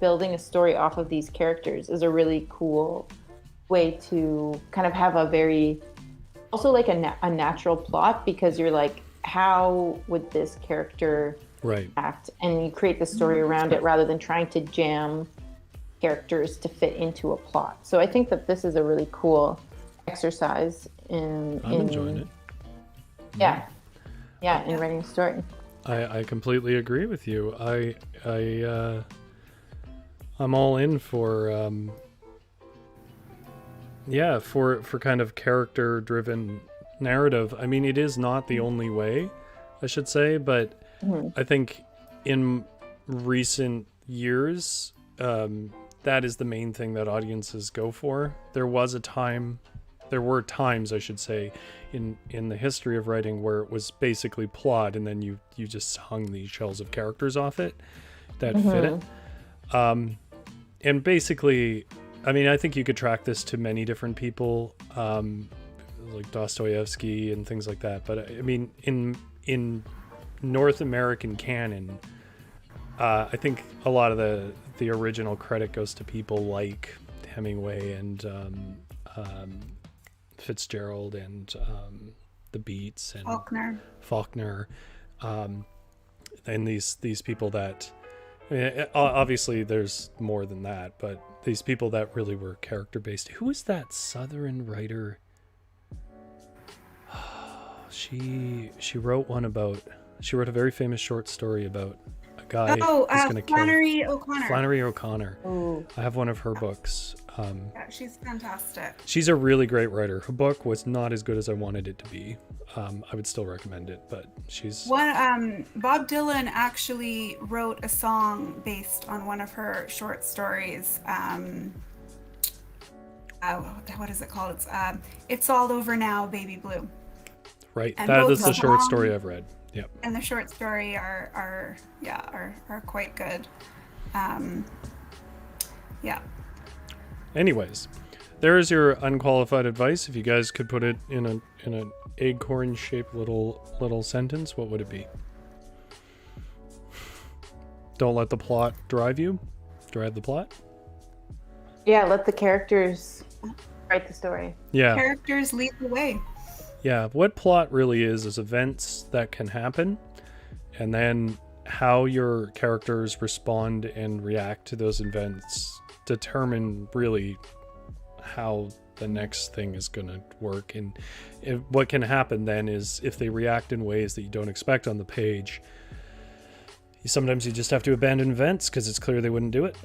B: building a story off of these characters is a really cool way to kind of have a very, also like a natural plot, because you're like, how would this character act? And you create the story around it rather than trying to jam characters to fit into a plot. So I think that this is a really cool exercise
A: I'm enjoying it.
B: Yeah. Yeah, in writing a story.
A: I completely agree with you. I'm all in for for kind of character driven narrative. I mean, it is not the only way, I should say, but I think in recent years, that is the main thing that audiences go for. There were times, I should say, in the history of writing where it was basically plot, and then you just hung these shells of characters off it that fit it. And basically, I mean, I think you could track this to many different people, like Dostoevsky and things like that. But I mean, in North American canon, I think a lot of the original credit goes to people like Hemingway and Fitzgerald and the Beats and Faulkner, and these people that, I mean, obviously there's more than that, but these people that really were character based. Who is that Southern writer? She wrote a very famous short story about a guy who's going to kill Flannery O'Connor.
B: Ooh.
A: I have one of her books.
C: Yeah, she's fantastic.
A: She's a really great writer. Her book was not as good as I wanted it to be. I would still recommend it, but she's
C: Bob Dylan actually wrote a song based on one of her short stories. What is it called? It's All Over Now, Baby Blue.
A: Right.
C: And
A: That
C: both
A: is the
C: the
A: short
C: song
A: story I've read. Yep.
C: And the short story are quite good. Yeah.
A: Anyways, there is your unqualified advice. If you guys could put it in an acorn shaped little sentence, what would it be? Don't let the plot drive you. Drive the plot.
B: Yeah, let the characters write the story.
A: Yeah.
C: Characters lead the way.
A: Yeah. What plot really is events that can happen, and then how your characters respond and react to those events determine really how the next thing is going to work. And what can happen then is if they react in ways that you don't expect on the page, sometimes you just have to abandon events because it's clear they wouldn't do it.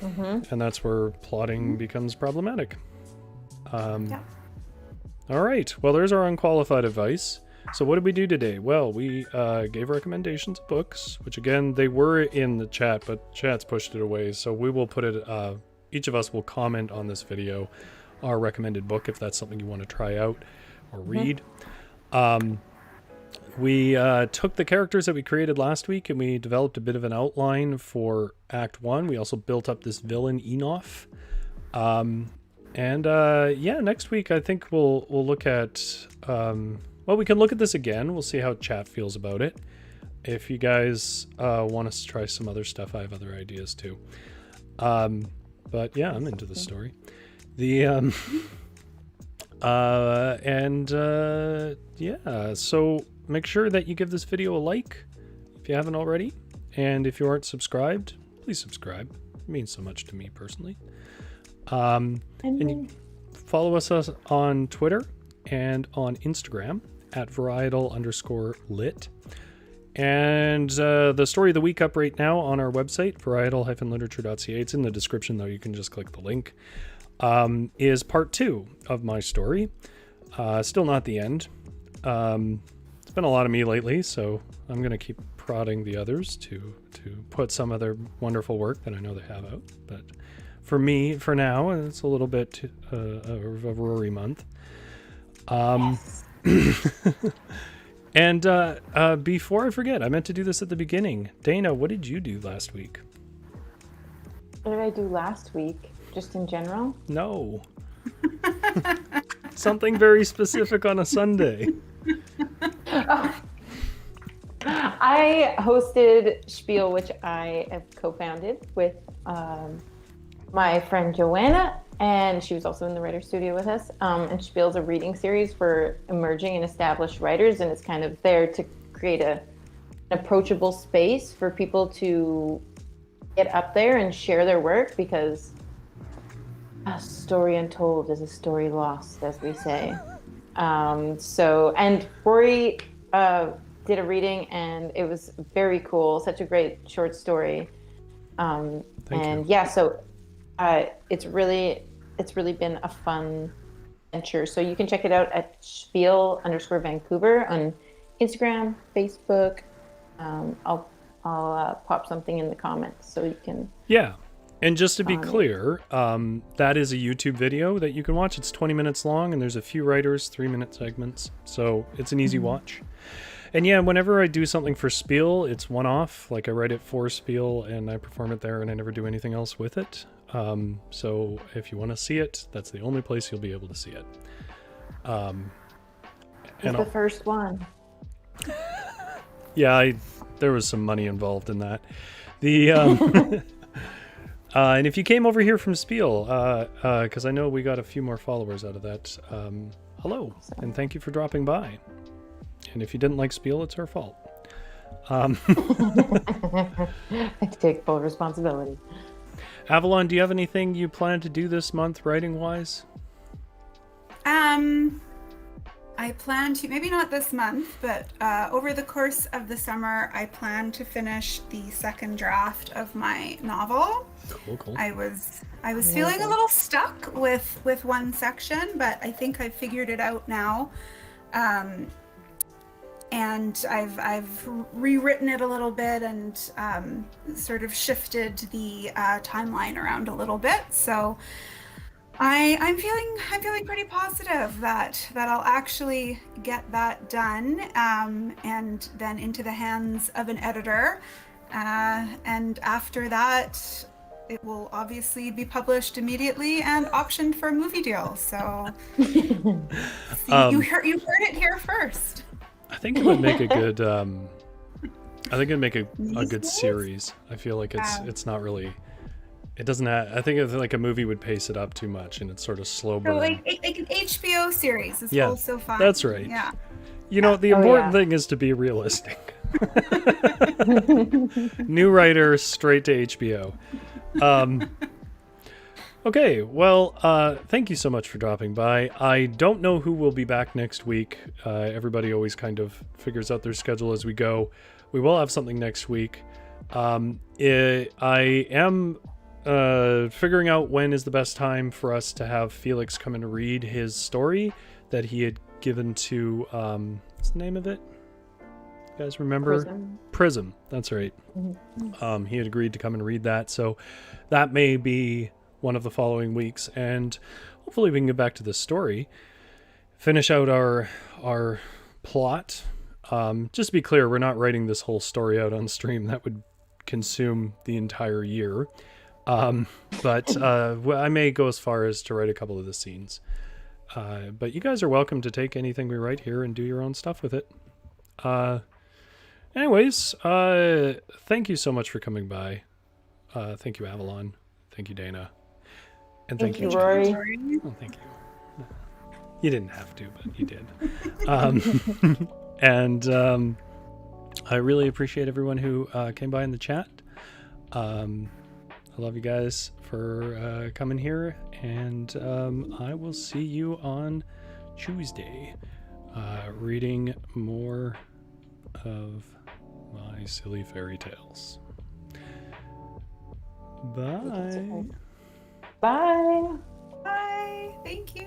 A: And that's where plotting becomes problematic.
C: Yeah.
A: All right, well, there's our unqualified advice. So what did we do today? Well, we gave recommendations of books, which again, they were in the chat, but chat's pushed it away. So we will put it, each of us will comment on this video our recommended book if that's something you want to try out or read. We took the characters that we created last week and we developed a bit of an outline for Act 1. We also built up this villain, Enoff. Next week I think we'll look at... we can look at this again. We'll see how chat feels about it. If you guys want us to try some other stuff, I have other ideas too. But yeah, I'm into the story. So make sure that you give this video a like if you haven't already. And if you aren't subscribed, please subscribe. It means so much to me personally. And you follow us on Twitter and on Instagram at varietal_lit. And the story of the week up right now on our website, varietal-literature.ca. It's in the description, though. You can just click the link. Is part 2 of my story. Still not the end. It's been a lot of me lately, so I'm going to keep prodding the others to put some of their wonderful work that I know they have out. But for me, for now, it's a little bit of a Rory month. And before I forget, I meant to do this at the beginning. Dana, what did you do last week?
B: What did I do last week? Just in general?
A: No. Something very specific on a Sunday.
B: I hosted Spiel, which I have co-founded with my friend Joanna, and she was also in the writer studio with us. And Spiel's a reading series for emerging and established writers, and it's kind of there to create an approachable space for people to get up there and share their work, because a story untold is a story lost, as we say. And Rory did a reading, and it was very cool. Such a great short story.
A: Thank you.
B: Yeah, so it's really been a fun venture. So you can check it out at Spiel_Vancouver on Instagram, Facebook. I'll pop something in the comments so you can.
A: Yeah. And just to be clear, that is a YouTube video that you can watch. It's 20 minutes long, and there's a few writers, 3-minute segments. So it's an easy watch. And yeah, whenever I do something for Spiel, it's one-off. Like I write it for Spiel, and I perform it there, and I never do anything else with it. So if you want to see it, that's the only place you'll be able to see it.
B: It's the first one.
A: Yeah, there was some money involved in that. The and if you came over here from Spiel, because I know we got a few more followers out of that, hello, and thank you for dropping by. And if you didn't like Spiel, it's her fault.
B: I take full responsibility.
A: Avalon, do you have anything you plan to do this month, writing-wise?
C: I plan to, maybe not this month, but over the course of the summer, I plan to finish the second draft of my novel.
A: Cool.
C: I was feeling a little stuck with one section, but I think I've figured it out now. And I've rewritten it a little bit and sort of shifted the timeline around a little bit. So I'm feeling pretty positive that I'll actually get that done, and then into the hands of an editor. And after that, it will obviously be published immediately and optioned for a movie deal. So you heard it here first.
A: I think it would make a good. I think it'd make a good series. I feel like it's not really. It doesn't have. I think like a movie would pace it up too much, and it's sort of slow burn.
C: So like an HBO series is
A: Yeah,
C: also fine.
A: that's right.
C: Yeah.
A: You know, the important thing is to be realistic. New writer, straight to HBO. Okay, well, thank you so much for dropping by. I don't know who will be back next week. Everybody always kind of figures out their schedule as we go. We will have something next week. I am figuring out when is the best time for us to have Felix come and read his story that he had given to, what's the name of it? You guys remember? Prism. That's right.
B: Mm-hmm.
A: He had agreed to come and read that, so that may be one of the following weeks, and hopefully we can get back to this story, finish out our plot. Just to be clear, we're not writing this whole story out on stream. That would consume the entire year. But I may go as far as to write a couple of the scenes. But you guys are welcome to take anything we write here and do your own stuff with it. Anyways, thank you so much for coming by. Thank you, Avalon. Thank you, Dana. And thank you,
B: Rory.
A: Oh, thank you. You didn't have to, but you did. And I really appreciate everyone who came by in the chat. I love you guys for coming here, and I will see you on Tuesday, reading more of my silly fairy tales. Bye.
B: Bye.
C: Bye. Thank you.